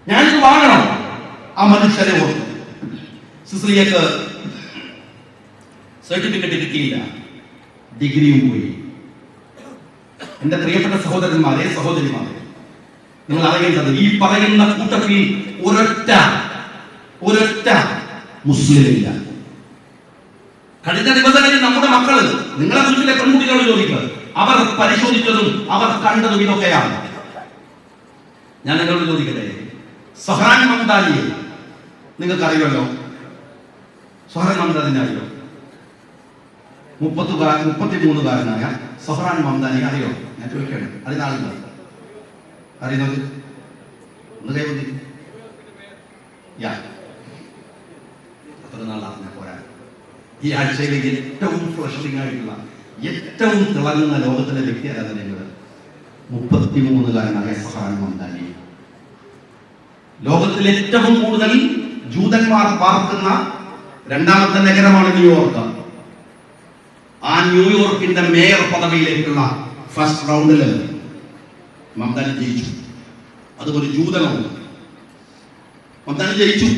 Speaker 1: ഞാനിത് വാങ്ങണം. ആ മനുഷ്യരെ ഓർത്തു. സിസിലിയക്ക് സർട്ടിഫിക്കറ്റ് കിട്ടിയില്ല, ഡിഗ്രിയും പോയി. എന്റെ പ്രിയപ്പെട്ട സഹോദരന്മാരെ, സഹോദരിമാരെ, നിങ്ങൾ അറിയേണ്ടത് ഈ പറയുന്ന കൂട്ടത്തിൽ ഒരൊറ്റ മുസ്ലിമില്ല. കഴിഞ്ഞ ദിവസങ്ങളിൽ നമ്മുടെ മക്കള്, നിങ്ങളെ വീട്ടിലെ പെൺകുട്ടികളോട് ചോദിക്കുക, അവർ പരിശോധിച്ചതും അവർ കണ്ടതും ഇതൊക്കെയാണ്. ഞാൻ നിങ്ങളോട് ചോദിക്കട്ടെ, സഹ്റാൻ മംദാനിയെ നിങ്ങൾക്ക് അറിയുമല്ലോ. സൊഹ്റാൻ മംദാനിനെ അറിയോ? 33കാരനായ സൊഹ്റാൻ മംദാനിയെ അറിയോ? ഞാൻ ചോദിക്കട്ടെ, അതിനാളുകൾ അറിയുന്നത് ഒന്ന് കൈവന്തി അത്ര നാളാണ് പോരാ. ഈ ആഴ്ചയിലെ ഏറ്റവും ഫ്ലഷറിംഗ് ആയിട്ടുള്ള ഏറ്റവും തിളങ്ങുന്ന ലോകത്തിലെ വ്യക്തി ആരാധന 33കാരനായ സൊഹ്റാൻ മംദാനി. ലോകത്തിൽ ഏറ്റവും കൂടുതൽ ജൂതന്മാർ പാർക്കുന്ന രണ്ടാമത്തെ നഗരമാണ് ന്യൂയോർക്ക്. ആ ന്യൂയോർക്കിന്റെ മേയർ പദവിയിലേക്കുള്ള ഫസ്റ്റ് റൗണ്ടില് മംദാനി ജയിച്ചു. അതുപോലെ ജൂതനവും മംദാനി ജയിച്ചു.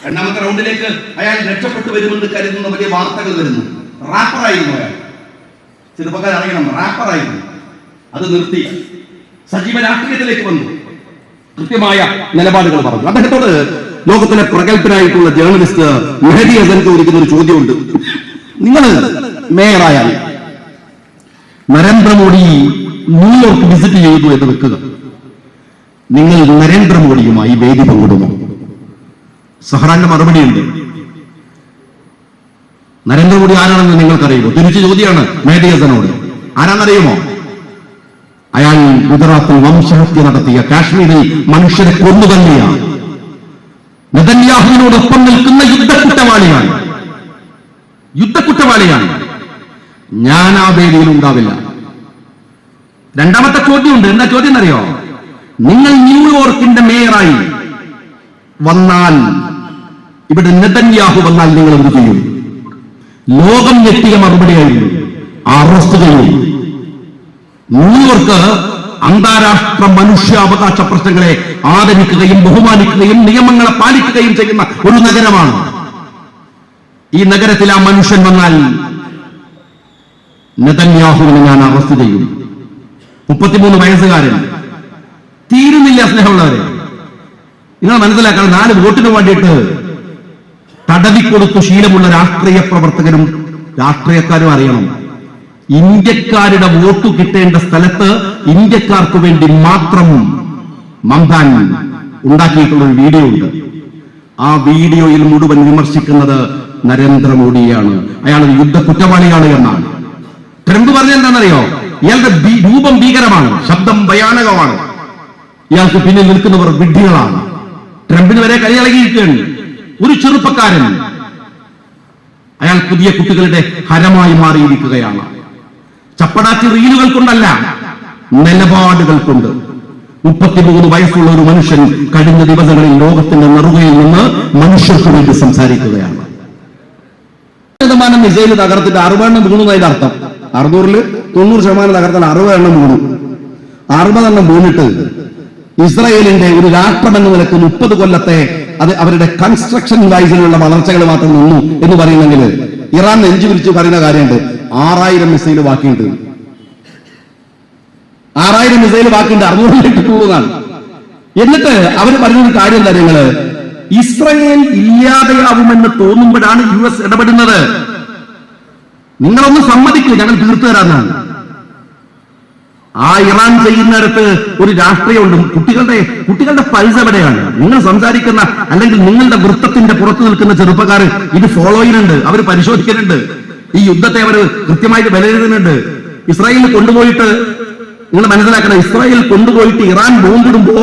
Speaker 1: രണ്ടാമത്തെ റൗണ്ടിലേക്ക് അയാൾ രക്ഷപ്പെട്ടു വരുമെന്ന് കരുതുന്ന വലിയ വാർത്തകൾ വരുന്നു. റാപ്പറായിരുന്നു അയാൾ, ചെറുപ്പക്കാർ അറിയണം, റാപ്പറായിരുന്നു. അത് നിർത്തി സജീവ രാഷ്ട്രീയത്തിലേക്ക് വന്നു, കൃത്യമായ നിലപാടുകൾ പറഞ്ഞു. അദ്ദേഹത്തോട് ലോകത്തിലെ പ്രഗത്ഭനായിട്ടുള്ള ജേർണലിസ്റ്റ് മെഹദി ഹസൻ ചോദിക്കുന്ന ഒരു ചോദ്യമുണ്ട്. നിങ്ങൾ മേയറായാൽ നരേന്ദ്രമോദി ന്യൂയോർക്ക് വിസിറ്റ് ചെയ്തു എന്ന് വെക്കുക, നിങ്ങൾ നരേന്ദ്രമോദിയുമായി വേദി പങ്കിടുമോ? സഹ്റാന്റെ മറുപടിയുണ്ട്, നരേന്ദ്രമോദി ആരാണെന്ന് നിങ്ങൾക്കറിയുമോ? തിരിച്ചു ചോദ്യമാണ് മെഹദി ഹസനോട്. ആരാണെന്നറിയുമോ? അയാൾ ഗുജറാത്തിൽ വംശഹത്യ നടത്തിയ, കാശ്മീരിൽ മനുഷ്യരെ കൊന്നുതള്ളിയ, നെതന്യാഹുവിനോടൊപ്പം നിൽക്കുന്ന യുദ്ധക്കുറ്റവാളിയാണ്. ഞാൻ ആ വേദിയിൽ ഉണ്ടാവില്ല. രണ്ടാമത്തെ ചോദ്യമുണ്ട്. എന്താ ചോദ്യം എന്നറിയോ? നിങ്ങൾ ന്യൂയോർക്കിന്റെ മേയറായി വന്നാൽ, ഇവിടെ നെതന്യാഹു വന്നാൽ നിങ്ങൾ എന്ത് ചെയ്യും? ലോകം ഞെട്ടിയ മറുപടിയായിരുന്നു, അറസ്റ്റ് ചെയ്യും. ന്യൂയോർക്ക് അന്താരാഷ്ട്ര മനുഷ്യാവകാശ പ്രശ്നങ്ങളെ ആദരിക്കുകയും ബഹുമാനിക്കുകയും നിയമങ്ങളെ പാലിക്കുകയും ചെയ്യുന്ന ഒരു നഗരമാണ്. ഈ നഗരത്തിൽ ആ മനുഷ്യൻ വന്നാൽ നെതന്യാഹുവിനെ ഞാൻ അറസ്റ്റ് ചെയ്യും. 33 വയസ്സുകാരൻ. തീരുന്നില്ല സ്നേഹമുള്ളവരെ. നിങ്ങൾ മനസ്സിലാക്കണം, 4 വോട്ടിന് വേണ്ടിയിട്ട് തടവിക്കൊടുത്തു ശീലമുള്ള രാഷ്ട്രീയ പ്രവർത്തകരും രാഷ്ട്രീയക്കാരും അറിയണം, ഇന്ത്യക്കാരുടെ വോട്ട് കിട്ടേണ്ട സ്ഥലത്ത് ഇന്ത്യക്കാർക്ക് വേണ്ടി മാത്രം മംദാൻ ഉണ്ടാക്കിയിട്ടുള്ള ഒരു വീഡിയോ ഉണ്ട്. ആ വീഡിയോയിൽ മുഴുവൻ വിമർശിക്കുന്നത് നരേന്ദ്രമോദിയാണ്. അയാൾ ഒരു യുദ്ധ കുറ്റവാളിയാണ് എന്നാണ്. ട്രംപ് പറഞ്ഞത് എന്താണെന്നറിയോ? ഇയാളുടെ രൂപം ഭീകരമാണ്, ശബ്ദം ഭയാനകമാണ്, ഇയാൾക്ക് പിന്നിൽ നിൽക്കുന്നവർ വിഡ്ഢികളാണ്. ട്രംപിന് വരെ കളിയിളകിയിരിക്കുകയാണ്. ഒരു ചെറുപ്പക്കാരൻ, അയാൾ പുതിയ കുട്ടികളുടെ ഹരമായി മാറിയിരിക്കുകയാണ്. ചപ്പടാറ്റി റീലുകൾ കൊണ്ടല്ല, നിലപാടുകൾ കൊണ്ട്. 33 വയസ്സുള്ള ഒരു മനുഷ്യൻ കഴിഞ്ഞ ദിവസങ്ങളിൽ ലോകത്തിന്റെ നെറുകയിൽ നിന്ന് മനുഷ്യർക്ക് വേണ്ടി സംസാരിക്കുകയാണ്. മിസൈൽ തകർത്തിട്ട് 60 എണ്ണം വീണുന്നതിന്റെ അർത്ഥം, 600-ൽ 90% തകർത്താൽ 60 എണ്ണം വീണു. 60 എണ്ണം വീണിട്ട് ഇസ്രായേലിന്റെ ഒരു രാഷ്ട്രം എന്ന നിലക്ക് 30 കൊല്ലത്തെ അത് അവരുടെ കൺസ്ട്രക്ഷൻ വൈസിലുള്ള വളർച്ചകൾ മാത്രം നിന്നു എന്ന് പറയുന്നെങ്കിൽ, ഇറാൻ നെഞ്ചു വിരിച്ച് പറയുന്ന കാര്യമുണ്ട്, 6000 മിസൈൽ ബാക്കിയുണ്ട്. 6000 മിസൈൽ ബാക്കിയുണ്ട്, 600 എന്നിട്ട് അവർ പറഞ്ഞൊരു കാര്യം എന്താ? നിങ്ങള് ഇസ്രായേൽ ഇല്ലാതെയാവുമെന്ന് തോന്നുമ്പോഴാണ് US ഇടപെടുന്നത്. നിങ്ങളൊന്ന് സമ്മതിക്കൂ, ഞങ്ങൾ തീർത്തു തരാമെന്നാണ്. ആ ഇറാൻ ചെയ്യുന്നിടത്ത് ഒരു രാഷ്ട്രീയമുണ്ട്. കുട്ടികളുടെ പൈസ എവിടെയാണ്? നിങ്ങൾ സംസാരിക്കുന്ന അല്ലെങ്കിൽ നിങ്ങളുടെ വൃത്തത്തിന്റെ പുറത്തു നിൽക്കുന്ന ചെറുപ്പക്കാർ ഇത് ഫോളോ ചെയ്യുന്നുണ്ട്, അവർ പരിശോധിക്കുന്നുണ്ട്, ഈ യുദ്ധത്തെ അവർ കൃത്യമായിട്ട് വിലയിരുത്തുന്നുണ്ട്. ഇസ്രായേലിൽ കൊണ്ടുപോയിട്ട് നിങ്ങൾ മനസ്സിലാക്കണം, ഇസ്രായേൽ കൊണ്ടുപോയിട്ട് ഇറാൻ ബോംബിടുമ്പോ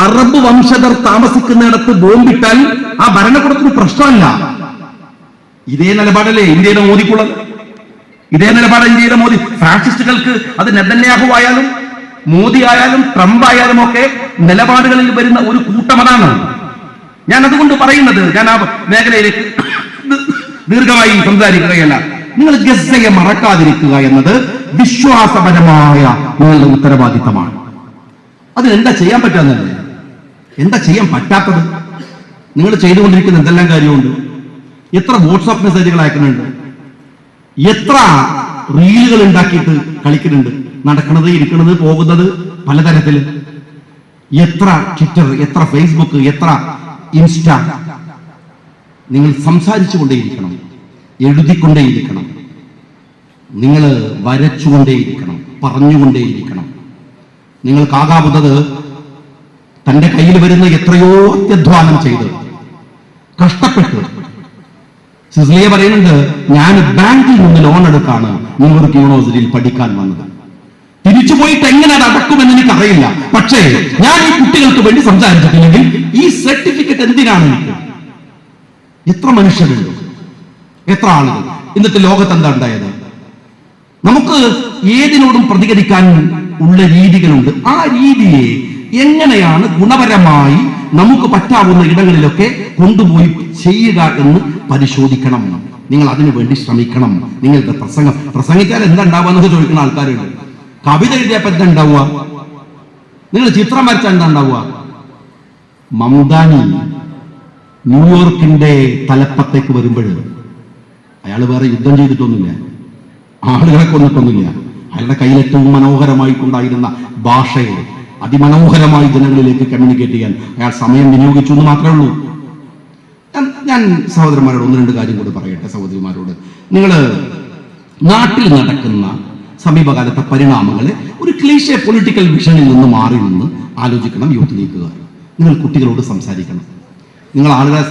Speaker 1: അറബ് വംശജർ താമസിക്കുന്നിടത്ത് ബോംബിട്ടാൽ ആ ഭരണകൂടത്തിന് പ്രശ്നമല്ല. ഇതേ നിലപാടല്ലേ ഇന്ത്യയുടെ മോദിക്കുള്ളത്? ഇതേ നിലപാട് ഇന്ത്യയുടെ മോദി. ഫാഷിസ്റ്റുകൾക്ക് അത് നെതന്യാഹു ആയാലും മോദി ആയാലും ട്രംപ് ആയാലും ഒക്കെ നിലപാടുകളിൽ വരുന്ന ഒരു കൂട്ടമതാണ്. ഞാൻ അതുകൊണ്ട് പറയുന്നത്, ഞാൻ ആ മേഖലയിലേക്ക് ദീർഘമായി സംസാരിക്കുകയല്ല. നിങ്ങൾ ഗസ്സയെ മറക്കാതിരിക്കുക എന്നത് വിശ്വാസപരമായ നിങ്ങളുടെ ഉത്തരവാദിത്തമാണ്. അതിനെന്താ ചെയ്യാൻ പറ്റാന്നല്ലേ? എന്താ ചെയ്യാൻ പറ്റാത്തത്? നിങ്ങൾ ചെയ്തുകൊണ്ടിരിക്കുന്ന എന്തെല്ലാം കാര്യമുണ്ട്. എത്ര വാട്സാപ്പ് മെസ്സേജുകൾ അയക്കുന്നുണ്ട്, എത്ര റീലുകൾ ഉണ്ടാക്കിയിട്ട് കളിക്കുന്നുണ്ട്, നടക്കുന്നത് ഇരിക്കുന്നത് പോകുന്നത് പലതരത്തിൽ. എത്ര ട്വിറ്റർ, എത്ര ഫേസ്ബുക്ക്, എത്ര ഇൻസ്റ്റ. നിങ്ങൾ സംസാരിച്ചുകൊണ്ടേയിരിക്കണം, എഴുതിക്കൊണ്ടേയിരിക്കണം, നിങ്ങൾ വരച്ചുകൊണ്ടേയിരിക്കണം, പറഞ്ഞുകൊണ്ടേയിരിക്കണം. നിങ്ങൾക്കാകാവുന്നത് തന്റെ കയ്യിൽ വരുന്ന എത്രയോ അത്യധ്വാനം ചെയ്ത് കഷ്ടപ്പെട്ട്
Speaker 2: സിസ്ലിയ പറയുന്നുണ്ട്, ഞാൻ ബാങ്കിൽ നിന്ന് ലോൺ എടുത്താണ് ന്യൂയോർക്ക് യൂണിവേഴ്സിറ്റിയിൽ പഠിക്കാൻ വന്നത്. തിരിച്ചു പോയിട്ട് എങ്ങനെ അത് അടക്കുമെന്ന് എനിക്കറിയില്ല. പക്ഷേ ഞാൻ ഈ കുട്ടികൾക്ക് വേണ്ടി സംസാരിച്ചിട്ടില്ലെങ്കിൽ ഈ സർട്ടിഫിക്കറ്റ് എന്തിനാണ് എനിക്ക്? എത്ര മനുഷ്യരുണ്ട്, എത്ര ആളുകൾ. ഇന്നത്തെ ലോകത്ത് എന്താ ഉണ്ടായത്? നമുക്ക് ഏതിനോടും പ്രതികരിക്കാൻ ഉള്ള രീതികളുണ്ട്. ആ രീതിയെ എങ്ങനെയാണ് ഗുണപരമായി നമുക്ക് പറ്റാവുന്ന ഇടങ്ങളിലൊക്കെ കൊണ്ടുപോയി ചെയ്യുക എന്ന് പരിശോധിക്കണം. നിങ്ങൾ അതിനു വേണ്ടി ശ്രമിക്കണം. നിങ്ങളുടെ പ്രസംഗിച്ചാൽ എന്താ ഉണ്ടാവുക എന്നൊക്കെ ചോദിക്കുന്ന ആൾക്കാരുണ്ട്. കവിത എഴുതിയപ്പോ എന്താ ഉണ്ടാവുക? നിങ്ങൾ ചിത്രം വരച്ചാൽ എന്താ ഉണ്ടാവുക? മംദാനി ന്യൂയോർക്കിന്റെ തലപ്പത്തേക്ക് വരുമ്പോൾ അയാൾ വേറെ യുദ്ധം ചെയ്തിട്ടൊന്നുമില്ല, ആളുകളെ കൊന്നിട്ടൊന്നുമില്ല. അയാളുടെ കയ്യിൽ ഏറ്റവും മനോഹരമായി കൊണ്ടായിരുന്ന ഭാഷയെ അതിമനോഹരമായി ജനങ്ങളിലേക്ക് കമ്മ്യൂണിക്കേറ്റ് ചെയ്യാൻ അയാൾ സമയം വിനിയോഗിച്ചു എന്ന് മാത്രമേ ഉള്ളൂ. ഞാൻ സഹോദരന്മാരോട് ഒന്ന് രണ്ട് കാര്യം കൂടി പറയട്ടെ. സഹോദരിമാരോട്, നിങ്ങൾ നാട്ടിൽ നടക്കുന്ന സമീപകാലത്തെ പരിണാമങ്ങളെ ഒരു ക്ലീശേ പൊളിറ്റിക്കൽ വിഷനിൽ നിന്ന് മാറി നിന്ന് ആലോചിക്കണം. യൂത്ത് ലീഗുകാർ, നിങ്ങൾ കുട്ടികളോട് സംസാരിക്കണം. നിങ്ങൾ ആളുകളെ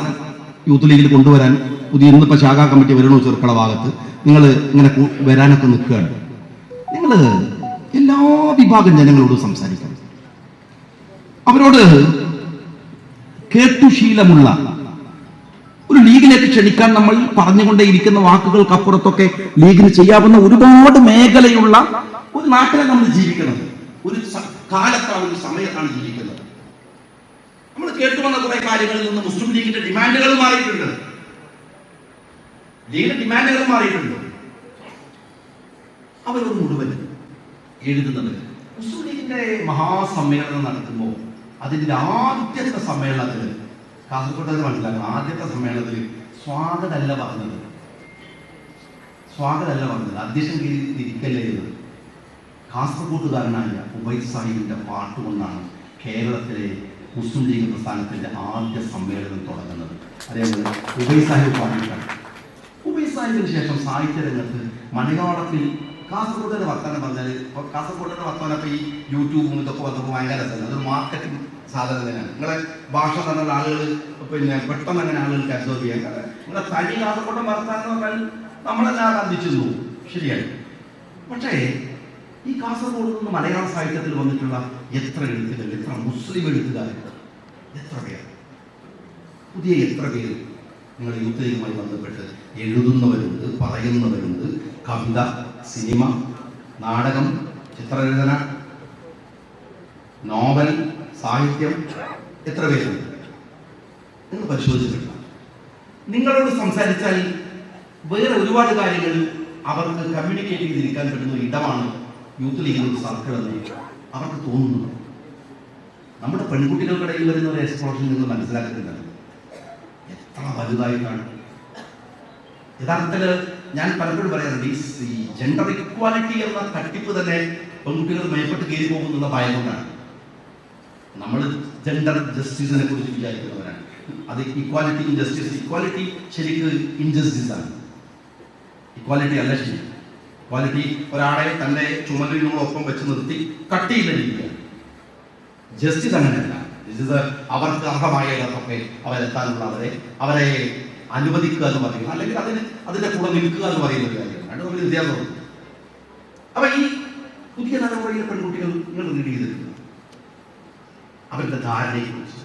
Speaker 2: യൂത്ത് ലീഗിൽ കൊണ്ടുവരാൻ പുതിയ ഇന്നിപ്പോൾ ശാഖാ കമ്മിറ്റി വരണോ ചെറുക്കള ഭാഗത്ത് നിങ്ങൾ ഇങ്ങനെ വരാനൊക്കെ നിൽക്കുകയാണ്. നിങ്ങൾ എല്ലാ വിഭാഗം ജനങ്ങളോടും സംസാരിക്കണം. അവരോട് കേട്ടുശീലമുള്ള ഒരു ലീഗിലേക്ക് ക്ഷണിക്കാൻ നമ്മൾ പറഞ്ഞുകൊണ്ടേയിരിക്കുന്ന വാക്കുകൾക്കപ്പുറത്തൊക്കെ ലീഗിന് ചെയ്യാവുന്ന ഒരുപാട് മേഖലയുള്ള ഒരു നാട്ടിലെ നമ്മൾ ജീവിക്കുന്നത്. ഒരു കാലത്താണ്, ഒരു സമയത്താണ് ജീവിക്കുന്നത്. നമ്മൾ കേട്ടുവന്ന കുറെ കാര്യങ്ങളിൽ നിന്ന് മുസ്ലിം ലീഗിന്റെ ഡിമാൻഡുകൾ മാറിയിട്ടുണ്ട്. ലീഗിന്റെ ഡിമാൻഡുകൾ മാറിയിട്ടുണ്ട്. അവരോട് മുഴുവൻ എഴുതുന്നത് മുസ്ലിം ലീഗിന്റെ മഹാസമ്മേളനം നടത്തുമ്പോൾ അതിന്റെ ആദ്യത്തെ സമ്മേളനത്തിൽ കാസർഗോഡ് മനസ്സിലാക്കണം. ആദ്യത്തെ സമ്മേളനത്തിൽ സ്വാഗതമല്ല പറഞ്ഞത്, അധ്യക്ഷൻ ഇരിക്കല്ലേ എന്നത് കാസർഗോഡുകാരനായ ഉബൈദ് സാഹിബിന്റെ പാട്ടുകൊണ്ടാണ് കേരളത്തിലെ മുസ്ലിം ലീഗ് പ്രസ്ഥാനത്തിന്റെ ആദ്യ സമ്മേളനം തുടങ്ങുന്നത്. അതേപോലെ ഉബൈദ് സാഹിബ് പാടിയിട്ടാണ്. ഉബൈദ് സാഹിബിന് ശേഷം സാഹിത്യ രംഗത്ത് മലയാളത്തിൽ കാസർഗോഡിന്റെ വർത്തമാനം പറഞ്ഞാൽ, കാസർഗോഡിന്റെ വർത്തമാനം ഇപ്പൊ ഈ യൂട്യൂബും ഇതൊക്കെ വന്നപ്പോൾ ഭയങ്കര രസമാണ്. അതൊരു മാർക്കറ്റിംഗ് സാധനം തന്നെയാണ്. നിങ്ങളെ ഭാഷ തന്നുള്ള ആളുകൾ പെട്ടെന്ന് അങ്ങനെ ആളുകൾക്ക് അബ്സോർവ് ചെയ്യാൻ. നിങ്ങളെ തനി കാസർഗോഡ് വർത്തമാനം എന്ന് പറഞ്ഞാൽ നമ്മളെല്ലാം അന്തിച്ചു പോകും, ശരിയാണ്. പക്ഷേ ഈ കാസർഗോഡ് നിന്ന് മലയാള സാഹിത്യത്തിൽ വന്നിട്ടുള്ള എത്ര എഴുത്തുകൾ, എത്ര മുസ്ലിം എഴുത്തുകാർ, എത്ര പേർ, പുതിയ എത്ര പേര് നിങ്ങൾ യൂത്ത് ലീഗുമായി ബന്ധപ്പെട്ട് എഴുതുന്നവരുണ്ട്, പറയുന്നവരുണ്ട്. കവിത, സിനിമ, നാടകം, ചിത്രരചന, നോവൽ, സാഹിത്യം, എത്ര പേരുണ്ട് നിങ്ങൾ പരിശോധിച്ചിട്ടില്ല. നിങ്ങളോട് സംസാരിച്ചാൽ വേറെ ഒരുപാട് കാര്യങ്ങൾ അവർക്ക് കമ്മ്യൂണിക്കേറ്റ് ചെയ്തിരിക്കാൻ പറ്റുന്ന ഇടമാണ് യൂത്ത് ലീഗിന്റെ സർക്കിൾ എന്ന് അവർക്ക് തോന്നുന്നു. നമ്മുടെ പെൺകുട്ടികൾക്കിടയിൽ വരുന്ന ഒരു എക്സ്പ്ലോഷൻ നിങ്ങൾ മനസ്സിലാക്കുന്നുണ്ട് എത്ര വലുതായിട്ടാണ്. യഥാർത്ഥത്തിൽ ഞാൻ പലപ്പോഴും പറയാറുണ്ട്, ഈ ജെൻഡർ ഇക്വാലിറ്റി എന്ന തട്ടിപ്പ് തന്നെ പെൺകുട്ടികൾ മേൽപ്പെട്ട് കയറി പോകുന്നുള്ള ഭയം കൊണ്ടാണ്. നമ്മൾ ജെൻഡർ ജസ്റ്റിസിനെ കുറിച്ച് വിചാരിക്കുന്നവരാണ്. അത് ഇക്വാലിറ്റിയും ജസ്റ്റിസ്, ഇക്വാലിറ്റി ശരിക്കും ഇൻജസ്റ്റിസ് ആണ്. ഇക്വാലിറ്റി അല്ല ശരി. ഇക്വാലിറ്റി ഒരാളെ തന്റെ ചുമലിനോടൊപ്പം വെച്ച് നിർത്തി കട്ടിയില്ല രീതിയാണ്. ജസ്റ്റിസ് അങ്ങനെയല്ല. ജസ്റ്റിസ് അവർക്ക് അർഹമായ ഇടത്തൊക്കെ അവരെത്താനുള്ള അവരെ അനുവദിക്കുക എന്ന് പറയുന്നത്, അല്ലെങ്കിൽ അതിന്റെ കൂടെ നിൽക്കുക എന്ന് പറയുന്ന ഒരു കാര്യമാണ്. രണ്ട് തമ്മിൽ വ്യത്യാസമുണ്ട്. അപ്പൊ ഈ പുതിയ തലമുറയിലെ പെൺകുട്ടികൾ നിങ്ങൾ റീഡ് ചെയ്തിട്ടുണ്ട് അവരുടെ ധാരണയെക്കുറിച്ച്,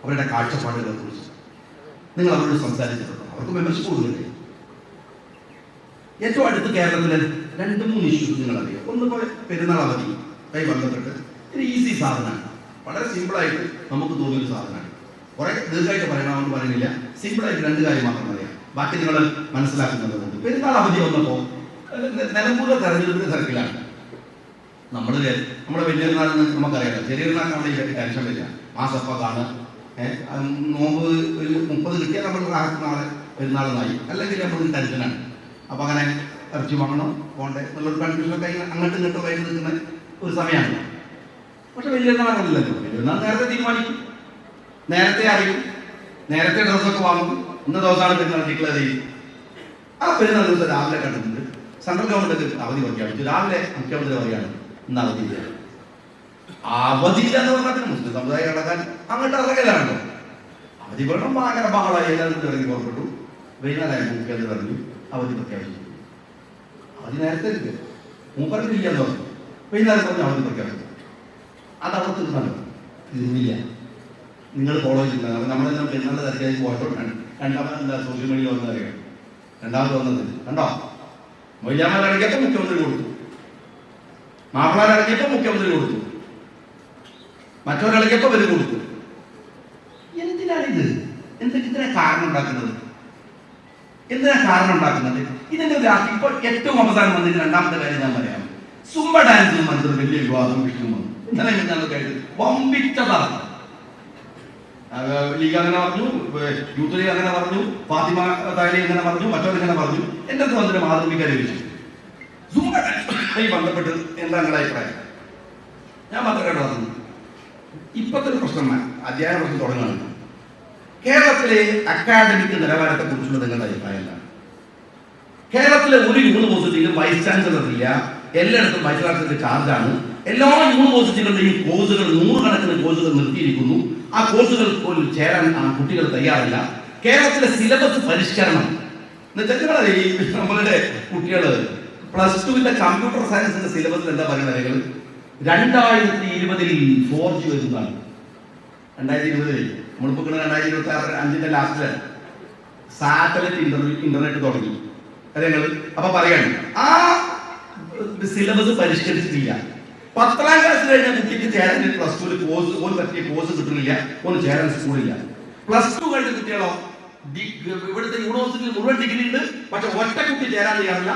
Speaker 2: അവരുടെ കാഴ്ചപ്പാടുകളെ കുറിച്ച് നിങ്ങൾ അവരോട് സംസാരിച്ചിട്ടുണ്ടോ? അവർക്ക് മെമ്പർഷിപ്പ് കൊടുക്കില്ലേ? ഏറ്റവും അടുത്ത് കേരളത്തിലെ 2-3 ഇഷ്യൂസ് നിങ്ങൾ അറിയാം. ഒന്ന് പെരുന്നാൾ അവധിയുമായി ബന്ധപ്പെട്ട് ഒരു ഈസി സാധനമാണ്, വളരെ സിമ്പിളായിട്ട് നമുക്ക് തോന്നിയൊരു സാധനമാണ്. കുറെ ദീർഘമായിട്ട് പറയണമെന്ന് പറയുന്നില്ല, സിമ്പിളായിട്ട് 2 കാര്യം മാത്രം പറയാം, ബാക്കി നിങ്ങൾ മനസ്സിലാക്കുന്നതുകൊണ്ട്. പെരുന്നാൾ അവധി വന്നപ്പോൾ നിലമ്പൂരിലെ തെരഞ്ഞെടുപ്പിന്റെ തിരക്കിലാണ്. നമ്മുടെ വലിയ പെരുന്നാളിന് നമുക്കറിയാം, ചെറിയ പെരുന്നാളിന് അവിടെ ഈ ടെൻഷൻ വരില്ല. മാസപ്പക്കാണ് നോമ്പ് ഒരു 30 കിട്ടിയാൽ നമ്മൾ നാളെ പെരുന്നാളെന്നായി, അല്ലെങ്കിൽ നമ്മൾ ടെൻഷനാണ്. അപ്പൊ അങ്ങനെ ഇറച്ചി വാങ്ങണം പോണ്ടേ എന്നുള്ളൊരു കൺഫ്യൂഷനൊക്കെ അങ്ങോട്ടും ഇങ്ങോട്ടും വൈകി നിൽക്കുന്ന ഒരു സമയമാണ്. പക്ഷെ വലിയ പെരുന്നാളല്ലല്ലോ. പെരുന്നാൾ നേരത്തെ തീരുമാനിക്കും, നേരത്തെ അറിയും, നേരത്തെ ഡ്രസ്സൊക്കെ വാങ്ങും. ഇന്ന ദിവസമാണ് പെരുന്നാൾ ഡിക്ലെയർ ചെയ്യും. ആ പെരുന്നാൾ ദിവസം രാവിലെ കണ്ടിട്ടുണ്ട് സെൻട്രൽ ഗവൺമെന്റ് അവധി പ്രഖ്യാപിച്ചു. രാവിലെ മുഖ്യമന്ത്രി പറയുകയാണ് ഇന്ന് അവധിയില്ല. അവധിയില്ല എന്ന് പറഞ്ഞാൽ മുസ്ലിം സമുദായം അടക്കാൻ അങ്ങോട്ട് ഇറങ്ങലാണല്ലോ. അവധി വേണം, ഭയങ്കര ബഹളമായി എല്ലാവരും ഇറങ്ങി പുറപ്പെട്ടു.
Speaker 1: വൈകുന്നേരം മുഖ്യമന്ത്രി പറഞ്ഞു അവധി പ്രഖ്യാപിച്ചു. അവധി നേരത്തെ ഇല്ല, മൂപ്പർക്ക് ഇല്ലെന്ന് പറഞ്ഞു. വൈകുന്നേരം പറഞ്ഞു അവധി പ്രഖ്യാപിച്ചു. അത് അവിടെ തീർന്നല്ലോ, തീർന്നില്ല. നിങ്ങൾ ഫോളോ ചെയ്യുന്നത് അപ്പോൾ നമ്മളെല്ലാം പെരുന്നാളിൻ്റെ തിരക്കായി ഫോട്ടോ രണ്ടാമത് എന്താ സോഷ്യൽ മീഡിയ വന്നറിയാം. രണ്ടാമത് വന്നത് കണ്ടോ, മൊയ്യാമാരടങ്ങിയപ്പോൾ മുഖ്യമന്ത്രി കൊടുത്തു, മാപ്പിളാരടങ്ങിയപ്പോൾ മുഖ്യമന്ത്രി കൊടുത്തു, മറ്റൊരടങ്ങിയപ്പോൾ വരും കൊടുത്തു. എന്തിനാണിത്? എന്തിനാ കാരണം ഉണ്ടാക്കുന്നത്? എന്തിനാ കാരണം ഉണ്ടാക്കുന്നത്? ഇതിന്റെ ഇപ്പോൾ ഏറ്റവും അവസാനം വന്നതിന് രണ്ടാമത്തെ കാര്യം ഞാൻ പറയാം. സുംബ ഡാൻസ് മനസ്സിൽ വലിയ വിവാദം വിഷ്ണു ഇന്നലെ കഴിഞ്ഞ് വമ്പിച്ച പറഞ്ഞു. ലീഗ് അങ്ങനെ പറഞ്ഞു, യൂത്ത് ലീഗ് അങ്ങനെ പറഞ്ഞു, ഫാത്തിമ താലി അങ്ങനെ പറഞ്ഞു, മറ്റവരിങ്ങനെ പറഞ്ഞു. എൻ്റെ അടുത്ത് വന്നിട്ട് മാതൃമിക്കാരെ ചോദിച്ചു സുംബ ഡാൻസുമായി ബന്ധപ്പെട്ട് എന്താ നിങ്ങളുടെ അഭിപ്രായം? ഞാൻ മാത്രമേ പറഞ്ഞു ഇപ്പോഴത്തെ ഒരു പ്രശ്നം അധ്യായ പ്രശ്നം തുടങ്ങുകയാണ്. കേരളത്തിലെ അക്കാഡമിക് നിലവാരത്തെ കുറിച്ചുള്ള നിങ്ങളുടെ അഭിപ്രായം എന്താണ്? കേരളത്തിലെ ഒരു യൂണിവേഴ്സിറ്റിയിലും വൈസ് ചാൻസലർ ഇല്ല, എല്ലായിടത്തും വൈസ് ചാൻസലറുടെ ചാർജാണ്. എല്ലാ യൂണിവേഴ്സിറ്റികളുടെയും കോഴ്സുകൾ നൂറുകണക്കിന് കോഴ്സുകൾ നിർത്തിയിരിക്കുന്നു. ആ കോഴ്സുകൾ പോലും ചേരാൻ കുട്ടികൾ തയ്യാറില്ല. കേരളത്തിലെ സിലബസ് പരിഷ്കരണം എന്നുവെച്ചാൽ ഈ നമ്മളുടെ കുട്ടികൾ +2 കമ്പ്യൂട്ടർ സയൻസിന്റെ സിലബസിൽ എന്താ പറയുന്നത്? 2020 4G വരുന്നതാണ്. 2020 നമ്മളിപ്പോ 2026 ലാസ്റ്റിലാണ് സാറ്റലൈറ്റ് ഇന്റർനെറ്റ് തുടങ്ങി കാര്യങ്ങൾ. അപ്പൊ പറയാണ് ആ സിലബസ് പരിഷ്കരിച്ചിട്ടില്ല. 10ാം ക്ലാസ് കഴിഞ്ഞ കുട്ടിക്ക് ചേരാൻ +2 കോഴ്സ് ഒരു പറ്റിയ കോഴ്സ് കിട്ടുന്നില്ല, ഒന്ന് ചേരാൻ സ്കൂളില്ല. +2 കഴിഞ്ഞ കുട്ടികളോ ഇവിടുത്തെ യൂണിവേഴ്സിറ്റിയിൽ മുഴുവൻ ഡിഗ്രി ഉണ്ട്, പക്ഷെ ഒറ്റ കുട്ടി ചേരാൻ ചെയ്യാറില്ല.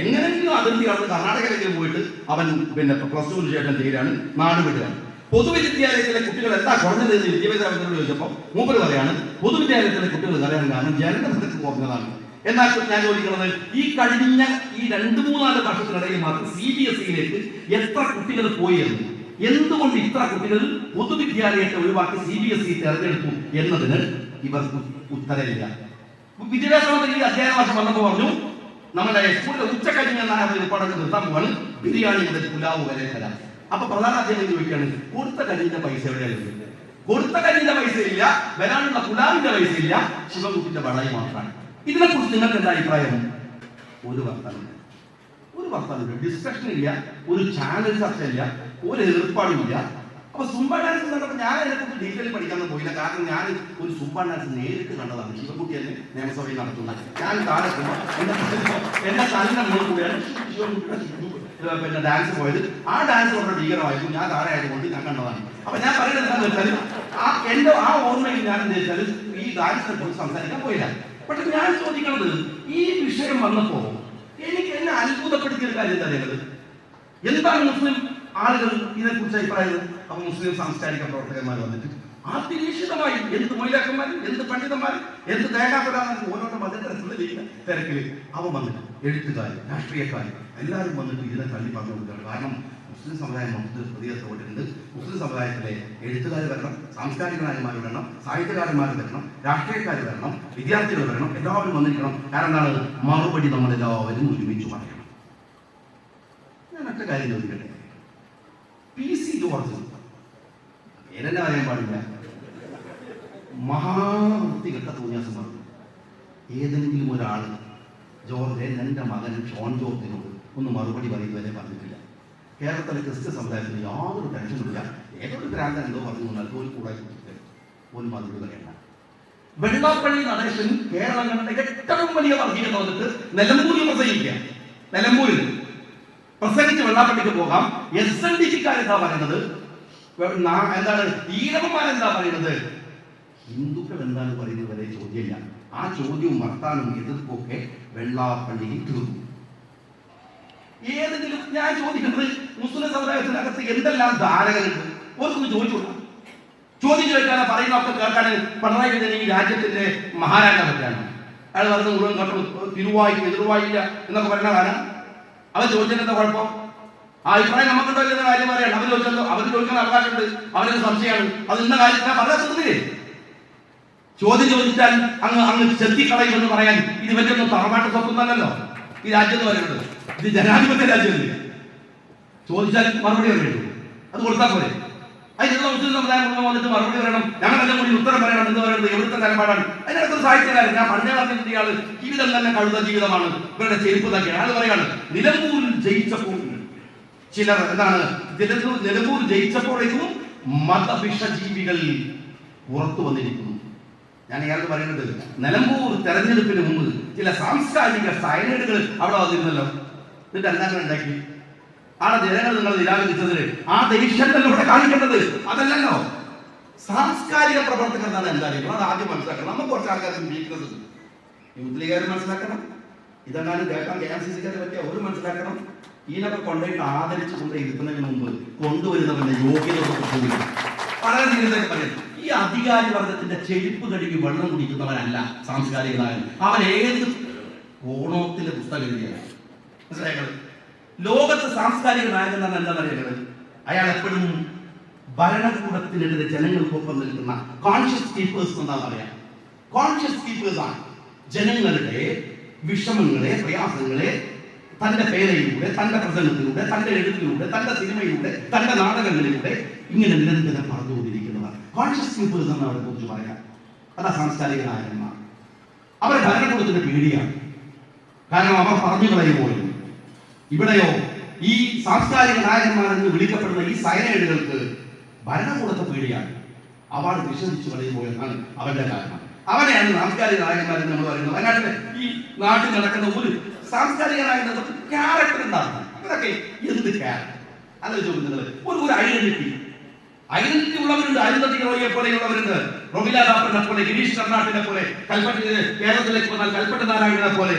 Speaker 1: എങ്ങനെയെങ്കിലും അതിർത്തി കടന്ന് കർണാടകയിലേക്ക് പോയിട്ട് അവൻ പിന്നെ +2 ശേഷം ചേരാണ്, നാട് വിടുകയാണ്. പൊതുവിദ്യാലയത്തിലെ കുട്ടികൾ എന്താ കുറഞ്ഞത് എന്ന് വിദ്യാഭ്യാസ മന്ത്രിയോട് ചോദിച്ചപ്പോൾ മൂപ്പർ പറയാണ് പൊതുവിദ്യാലയത്തിലെ കുട്ടികൾ കലയാൻ കാരണം ജനനനിരക്ക് കുറഞ്ഞതാണ്. എന്നാൽ ഞാൻ ചോദിക്കുന്നത് ഈ കഴിഞ്ഞ ഈ 2-3 വർഷത്തിനിടയിൽ മാത്രം CBSEയിലേക്ക് എത്ര കുട്ടികൾ പോയി എന്ന്, എന്തുകൊണ്ട് ഇത്ര കുട്ടികൾ പൊതുവിദ്യാലയത്തെ ഒഴിവാക്കി CBSE തെരഞ്ഞെടുത്തു എന്നതിന് ഇവർക്ക് ഉത്തരവില്ല. വിദ്യാഭ്യാസ മന്ത്രി ഈ അധ്യയന വർഷം വന്നപ്പോൾ പറഞ്ഞു നമ്മുടെ സ്കൂളിലെ ഉച്ചക്കഴിഞ്ഞ ഏർപ്പാടൊക്കെ നിർത്താൻ പോവാണ്, ബിരിയാണി മുതൽ പുലാവ് വരെ തരാം. അപ്പൊ പ്രധാന അധ്യയനം ചോദിക്കുകയാണ് കൊടുത്ത കഞ്ഞിന്റെ പൈസ എവിടെയാണ്? കൊടുത്ത കഞ്ഞിന്റെ പൈസ ഇല്ല, വരാനുള്ള പുലാവിന്റെ പൈസ ഇല്ല, ശിവകുട്ടിന്റെ വളായി മാത്രമാണ്. ഇതിനെ കുറിച്ച് നിങ്ങൾക്ക് എന്താ അഭിപ്രായം? ഒരു വർത്താനം ഡിസ്കഷൻ ഇല്ല, ഒരു ചാനൽ ചർച്ചയില്ല, ഒരു ഏർപ്പാടുമില്ല. അപ്പൊ സുംബ ഡാൻസ് കണ്ടപ്പോൾ ഞാൻ അതിനെക്കുറിച്ച് ഡീറ്റെയിൽ പഠിക്കാനൊന്നും പോയില്ല. കാരണം ഞാൻ ഒരു സുംബ ഡാൻസ് നേരിട്ട് കണ്ടതാണ്. ശിവകുട്ടി തന്നെ നിയമസഭയിൽ നടത്തുന്നത്. ഞാൻ താഴെ എന്റെ തലിന്റെ മുകളിൽ കൂടിയാണ് പിന്നെ ഡാൻസ് പോയത്. ആ ഡാൻസ് വളരെ ഭീകരമായിരുന്നു. ഞാൻ താഴെ ആയതുകൊണ്ട് ഞാൻ കണ്ടതാണ്. അപ്പൊ ഞാൻ പറയുന്നത് എന്താണെന്ന് വെച്ചാൽ എന്റെ ആ ഓർമ്മയിൽ ഞാൻ എന്താ വെച്ചാൽ ഈ ഡാൻസിനെ കുറിച്ച് സംസാരിക്കാൻ പോയില്ല. പക്ഷെ ഞാൻ ചോദിക്കുന്നത് ഈ വിഷയം വന്നപ്പോ എനിക്ക് എന്നെ അത്ഭുതപ്പെടുത്തിയ ഒരു കാര്യം തരുന്നത് എന്താണ് മുസ്ലിം ആളുകൾ ഇതിനെക്കുറിച്ച് അഭിപ്രായം? അപ്പൊ മുസ്ലിം സാംസ്കാരിക പ്രവർത്തകന്മാർ വന്നിട്ട് അതിനിശ്ചിതമായി എന്ത് മൊയിലാക്കന്മാർ, എന്ത് പണ്ഡിതന്മാർ, എന്ത് തേങ്ങാപ്പെടാൻ ഓരോരോ മതത്തിലുള്ള തിരക്കിൽ അവ വന്നിട്ട് എഴുത്തുകാർ, രാഷ്ട്രീയക്കാർ എല്ലാവരും വന്നിട്ട് ഇതിനെ തള്ളി പറഞ്ഞു കൊടുക്കുകയാണ്. കാരണം മുസ്ലിം സമുദായം മൊത്തത്തിൽ പ്രതികരണപ്പെട്ടിട്ടുണ്ട്. മുസ്ലിം സമുദായത്തിലെ എഴുത്തുകാർ വരണം, സാംസ്കാരിക നായകന്മാർ വരണം, സാഹിത്യകാരന്മാർ വരണം, രാഷ്ട്രീയക്കാർ വരണം, വിദ്യാർത്ഥികൾ വരണം, എല്ലാവരും വന്നിരിക്കണം. കാരണം എന്താണ്? മറുപടി നമ്മളെല്ലാവരും ഒരുമിച്ച് പറയണം. ഞാൻ ഒറ്റ കാര്യം ചോദിക്കട്ടെ, PC ജോർജ് പേരെന്നെ അറിയാൻ പാടില്ല, മഹാവൃത്തികെട്ട തോന്നിയാസം പറഞ്ഞു. ഏതെങ്കിലും ഒരാൾ ജോർജ് എൻ്റെ മകൻ ഷോൺ ജോർജിനോട് ഒന്ന് മറുപടി പറയുന്നവരെ പറഞ്ഞിട്ടില്ല. കേരളത്തിലെ ക്രിസ്ത്യൻ സമുദായത്തിന് യാതൊരു ടെൻഷനില്ല. ഏതൊരു ഭ്രാന്തൻ എന്തോ പറഞ്ഞു എന്നാൽ ഒരു കൂടെ ഒരു മറുപടി പറയണ്ട. വെള്ളാപ്പള്ളി നടേശൻ കേരളം കണ്ട ഏറ്റവും വലിയ വർഗീയത വന്നിട്ട് നിലമ്പൂരിൽ പ്രസംഗിക്കുക. നിലമ്പൂരിൽ പ്രസംഗിച്ച് വെള്ളാപ്പള്ളിക്ക് പോകാം. SNDPക്കാരെന്താ പറയുന്നത്? എന്താണ് ഈഴവന്മാരെന്താ പറയുന്നത്? ഹിന്ദുക്കൾ എന്താണ് പറയുന്നത് വരെ ചോദ്യമില്ല. ആ ചോദ്യവും വർത്താനും എതിർപ്പൊക്കെ വെള്ളാപ്പള്ളിയിൽ തീർന്നു. ഏതെങ്കിലും ഞാൻ ചോദിക്കുന്നത് മുസ്ലിം സമുദായത്തിനകത്ത് എന്തെല്ലാം ധാരകളുണ്ട് ഓർക്കൊന്ന് ചോദിച്ചോളൂ. ചോദ്യം ചോദിക്കാതെ പറയുന്നതൊക്കെ കേൾക്കാൻ പിണറായി വിജയൻ ഈ രാജ്യത്തിന്റെ മഹാരാജാ പറ്റാണ്. അയാൾ പറഞ്ഞ മുഴുവൻ കേട്ടോ തിരുവായി എതിർവായില്ല എന്നൊക്കെ പറയുന്ന കാലം അവർ ചോദിച്ചതിന്റെ കുഴപ്പം ആ അഭിപ്രായം നമുക്കുണ്ടോ ഇല്ലെന്ന കാര്യം പറയണം. അവർ ചോദിക്കുന്ന അവകാശമുണ്ട്, അവരൊരു സംശയമാണ്. അത് ഇന്ന കാര്യത്തിനാ പറയാത്തതില്ലേ? ചോദ്യം ചോദിച്ചാൽ അങ്ങ് ചെത്തിക്കളയുമെന്ന് പറയാൻ ഇത് വലിയൊന്നും തറവാട്ട് സ്വത്തുന്നല്ലോ ഈ രാജ്യം എന്ന് പറയുന്നത്. ഇത് ജനാധിപത്യ രാജ്യമല്ലേ? ചോദിച്ചാൽ മറുപടി പറയണ്ടു, അത് കൊടുത്താൽ പോലെ.
Speaker 2: അതിനുള്ള മുസ്ലിം സമുദായം വന്നിട്ട് മറുപടി പറയണം, ഞങ്ങളെല്ലാം കൂടി ഉത്തരം പറയണം എന്ന് പറയുന്നത് എവിടുത്തെ നിലപാടാണ്? അതിനകത്തൊരു സാഹിത്യകാരൻ, ഞാൻ പണ്ടേ പറഞ്ഞിട്ടുണ്ട്, ഇയാള് ജീവിതം തന്നെ കഴുത ജീവിതമാണ്, ഇവരുടെ ചെരുപ്പ് തന്നെയാണ്. അത് പറയാണ്, നിലമ്പൂരിൽ ജയിച്ചപ്പോൾ ചിലർ എന്താണ് നിലമ്പൂർ ജയിച്ചപ്പോഴേക്കും മതവിഷജീവികൾ പുറത്തു വന്നിരിക്കുന്നു. ഞാൻ ഇയാൾക്ക് പറയുന്നത്, നിലമ്പൂർ തെരഞ്ഞെടുപ്പിന് മുമ്പ് ചില സാംസ്കാരിക സൈനൈഡുകൾ അവിടെ വന്നിരുന്നല്ലോ. എന്നിട്ട് എന്താണ് ഉണ്ടാക്കി? ആണ് ജനങ്ങൾ നിങ്ങൾ നിരാകരിച്ചതിന് ആ ദേഷ്യത്തല്ല ഇവിടെ കാണിക്കേണ്ടത്, അതല്ലല്ലോ. സാംസ്കാരിക പ്രവർത്തകർ എന്നാണ് എന്തായാലും അത് ആദ്യം മനസ്സിലാക്കണം. നമുക്ക് കുറച്ച് ആൾക്കാർക്ക് വീക്ക്നസ് ഉണ്ട്. യൂത്ത് ലീഗുകാർ മനസ്സിലാക്കണം, ഇതെങ്ങാനും കേൾക്കാൻ KMCC-ക്കാരെ പറ്റിയ ഒരു മനസ്സിലാക്കണം. ഇതിനൊക്കെ കൊണ്ടുപോയിട്ട് ആദരിച്ചു കൊണ്ട് ഇരുത്തുന്നതിന് മുമ്പ് കൊണ്ടുവരുന്നവന്റെ യോഗ്യത വളരെ തീരുമാനം പറയുന്നത്. ഈ അധികാരി വർഗത്തിന്റെ ചെരുപ്പ് കഴുകി വെള്ളം കുടിക്കുന്നവനല്ല സാംസ്കാരിക നായകൻ. അവൻ ഏത് കോണത്തിലെ പുസ്തകം എഴുതിയാണ് മനസ്സിലായത്? ലോകത്ത് സാംസ്കാരിക നായകൻ എന്നാണ് എന്താ പറയുന്നത്? അയാൾ എപ്പോഴും ഭരണകൂടത്തിനെതിരെ ജനങ്ങൾക്കൊപ്പം നിൽക്കുന്ന കോൺഷ്യസ് കീപ്പേഴ്സ് എന്നാ പറയാ. കോൺഷ്യസ് കീപ്പേഴ്സ് ആണ് ജനങ്ങളുടെ വിഷമങ്ങളെ, പ്രയാസങ്ങളെ തന്റെ പേരയിലൂടെ, തന്റെ പ്രസംഗത്തിലൂടെ, തന്റെ എഴുത്തിലൂടെ, തന്റെ സിനിമയിലൂടെ, തന്റെ നാടകങ്ങളിലൂടെ ഇങ്ങനെ നിരന്തരം പറഞ്ഞുകൊണ്ടിരിക്കുന്നതാണ് കോൺഷ്യസ് കീപ്പേഴ്സ് എന്ന് അവരെ കുറിച്ച് പറയാം. അതാ സാംസ്കാരിക നായകന്മാർ. അവരെ ഭരണകൂടത്തിന്റെ പേടിയാണ്. കാരണം അവർ പറഞ്ഞു കളയുമ്പോൾ ഇവിടെയോ ഈ സാംസ്കാരിക നായകന്മാരെന്ന് വിളിക്കപ്പെടുന്ന ഈ സൈനൈഡുകൾക്ക് ഭരണകൂടത്തെ പേടിയാണ്. അവാർഡ് നിഷേധിച്ചു കളയുമ്പോൾ എന്നാണ് അവരുടെ കാരണം. അവനെയാണ് സാംസ്കാരിക നായകന്മാരെന്ന് നമ്മൾ പറയുന്നത്. അതിനായിട്ട് ഈ നാട്ടിൽ നടക്കുന്ന ഒരു സാംസ്കാരിക നായകൻ ക്യാരക്ടർ ഉണ്ടാകും. ഇതൊക്കെ എന്ത് ക്യാരക്ടർ അല്ല ചോദിക്കുന്നത്? ഒരു ഐഡന്റിറ്റി ഉള്ളവരുണ്ട്. അരുന്ധതി റോയിയെ പോലെയുള്ളവരുണ്ട്, റൊമില ദാപ്പറിനെ പോലെ, ഗിരീഷ് കർണാട്ടിനെ പോലെ, കേരളത്തിലേക്ക് വന്നാൽ കൽപ്പറ്റ നാരായണനെ പോലെ,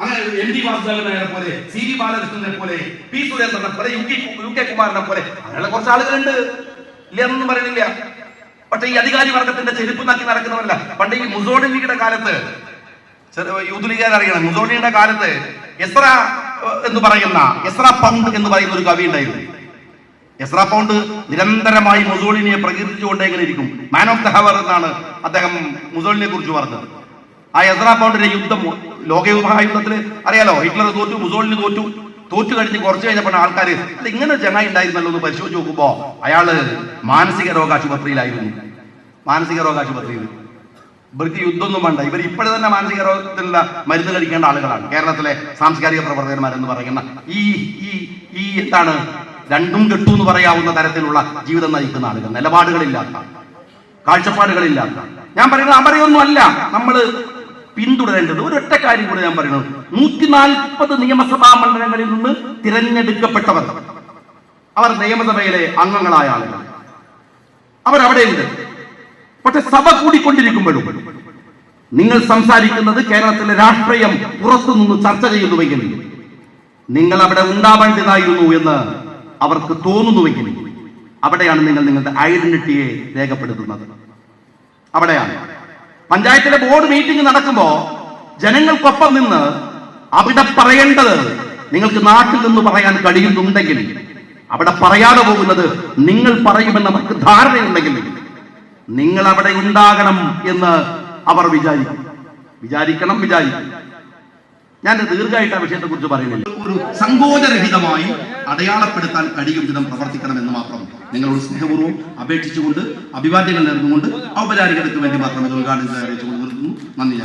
Speaker 2: അങ്ങനെ MD വാസുദേവനെ പോലെ, CV ബാലകൃഷ്ണനെ പോലെ, P സുരേന്ദ്രനെ പോലെ, UK കുമാരനെ പോലെ അങ്ങനെയുള്ള കുറച്ച് ആളുകളുണ്ട്. ഇല്ല എന്നൊന്നും പറയുന്നില്ല. പക്ഷെ ഈ അധികാരി വർഗത്തിന്റെ ചെരുപ്പ് നക്കി നടക്കുന്നവരല്ല. പണ്ട് ഈ മുസോളിനിയുടെ കാലത്ത്, യൂത്ത് ലീഗുകാർ അറിയണം, മുസോളിനിയുടെ കാലത്ത് എസ്രാ പൗണ്ട് എന്ന് പറയുന്ന ഒരു കവി ഉണ്ടായിരുന്നു. എസ്രാ പൗണ്ട് നിരന്തരമായി മുസോളിനിയെ പ്രകീർത്തിച്ചുകൊണ്ടേങ്ങനെ ഇരിക്കും. മാൻ ഓഫ് ദ ഹവർ എന്നാണ് അദ്ദേഹം മുസോളിനിയെ കുറിച്ച് പറഞ്ഞത്. ആ എസ്രാ പൗണ്ടിന്റെ യുദ്ധം, ലോകമഹായുദ്ധത്തിൽ അറിയാലോ, ഹിറ്റ്ലർ തോറ്റു, മുസോളിനി തോറ്റു കഴിഞ്ഞ് കുറച്ച് കഴിഞ്ഞപ്പോൾ ആൾക്കാർ അല്ല ഇങ്ങനെ ചങ്ങായി ഉണ്ടായിരുന്നല്ലോ എന്ന് പരിശോധിച്ച് നോക്കുമ്പോ അയാള് മാനസിക രോഗാശുപത്രിയിലായിരുന്നു. ഇവർക്ക് യുദ്ധമൊന്നും വേണ്ട, ഇവർ ഇപ്പോഴും തന്നെ മാനസിക രോഗത്തിനുള്ള മരുന്ന് കഴിക്കേണ്ട ആളുകളാണ് കേരളത്തിലെ സാംസ്കാരിക പ്രവർത്തകന്മാരെന്ന് പറയുന്ന ഈ എന്താണ് രണ്ടും കെട്ടു എന്ന് പറയാവുന്ന തരത്തിലുള്ള ജീവിതം നയിക്കുന്ന ആളുകൾ, നിലപാടുകളില്ലാത്ത, കാഴ്ചപ്പാടുകളില്ലാത്ത. ഞാൻ പറയുന്നത് അല്ല നമ്മൾ പിന്തുടരേണ്ടത്. ഒരൊറ്റ കാര്യം കൂടെ ഞാൻ പറയുന്നത്, 140 നിയമസഭാ മണ്ഡലങ്ങളിൽ നിന്ന് തിരഞ്ഞെടുക്കപ്പെട്ടവർ, അവർ നിയമസഭയിലെ അംഗങ്ങളായ ആളുകൾ, അവരവിടെയുണ്ട്. പക്ഷെ സഭ കൂടിക്കൊണ്ടിരിക്കുമ്പോഴും നിങ്ങൾ സംസാരിക്കുന്നത് കേരളത്തിലെ രാഷ്ട്രീയം പുറത്തുനിന്ന് ചർച്ച ചെയ്യുന്നുവെങ്കിൽ, നിങ്ങൾ അവിടെ ഉണ്ടാവേണ്ടതായിരുന്നു എന്ന് അവർക്ക് തോന്നുന്നുവെങ്കിൽ, അവിടെയാണ് നിങ്ങൾ നിങ്ങളുടെ ഐഡന്റിറ്റിയെ രേഖപ്പെടുത്തുന്നത്. അവിടെയാണ് പഞ്ചായത്തിലെ ബോർഡ് മീറ്റിംഗ് നടക്കുമ്പോ ജനങ്ങൾക്കൊപ്പം നിന്ന് അവിടെ പറയേണ്ടത് നിങ്ങൾക്ക് നാട്ടിൽ നിന്ന് പറയാൻ കഴിയുന്നുണ്ടെങ്കിൽ, അവിടെ പറയാതെ പോകുന്നത് നിങ്ങൾ പറയുമെന്ന് അവർക്ക് ധാരണയുണ്ടെങ്കിൽ നിങ്ങൾ അവിടെ ഉണ്ടാകണം എന്ന് അവർ വിചാരിക്കണം. ഞാൻ ദീർഘമായിട്ട് ആ വിഷയത്തെ കുറിച്ച് പറയുന്നില്ല. ഒരു സങ്കോചരഹിതമായി അടയാളപ്പെടുത്താൻ കഴിയും വിധം പ്രവർത്തിക്കണമെന്ന് മാത്രം നിങ്ങളോട് സ്നേഹപൂർവ്വം അപേക്ഷിച്ചുകൊണ്ട്, അഭിവാദ്യങ്ങൾ നേർന്നുകൊണ്ട്, ഔപചാരികതയ്ക്ക് വേണ്ടി മാത്രം ഇത് ഉദ്ഘാടനം അറിയിച്ചുകൊണ്ട് നിർത്തുന്നു. നന്ദി.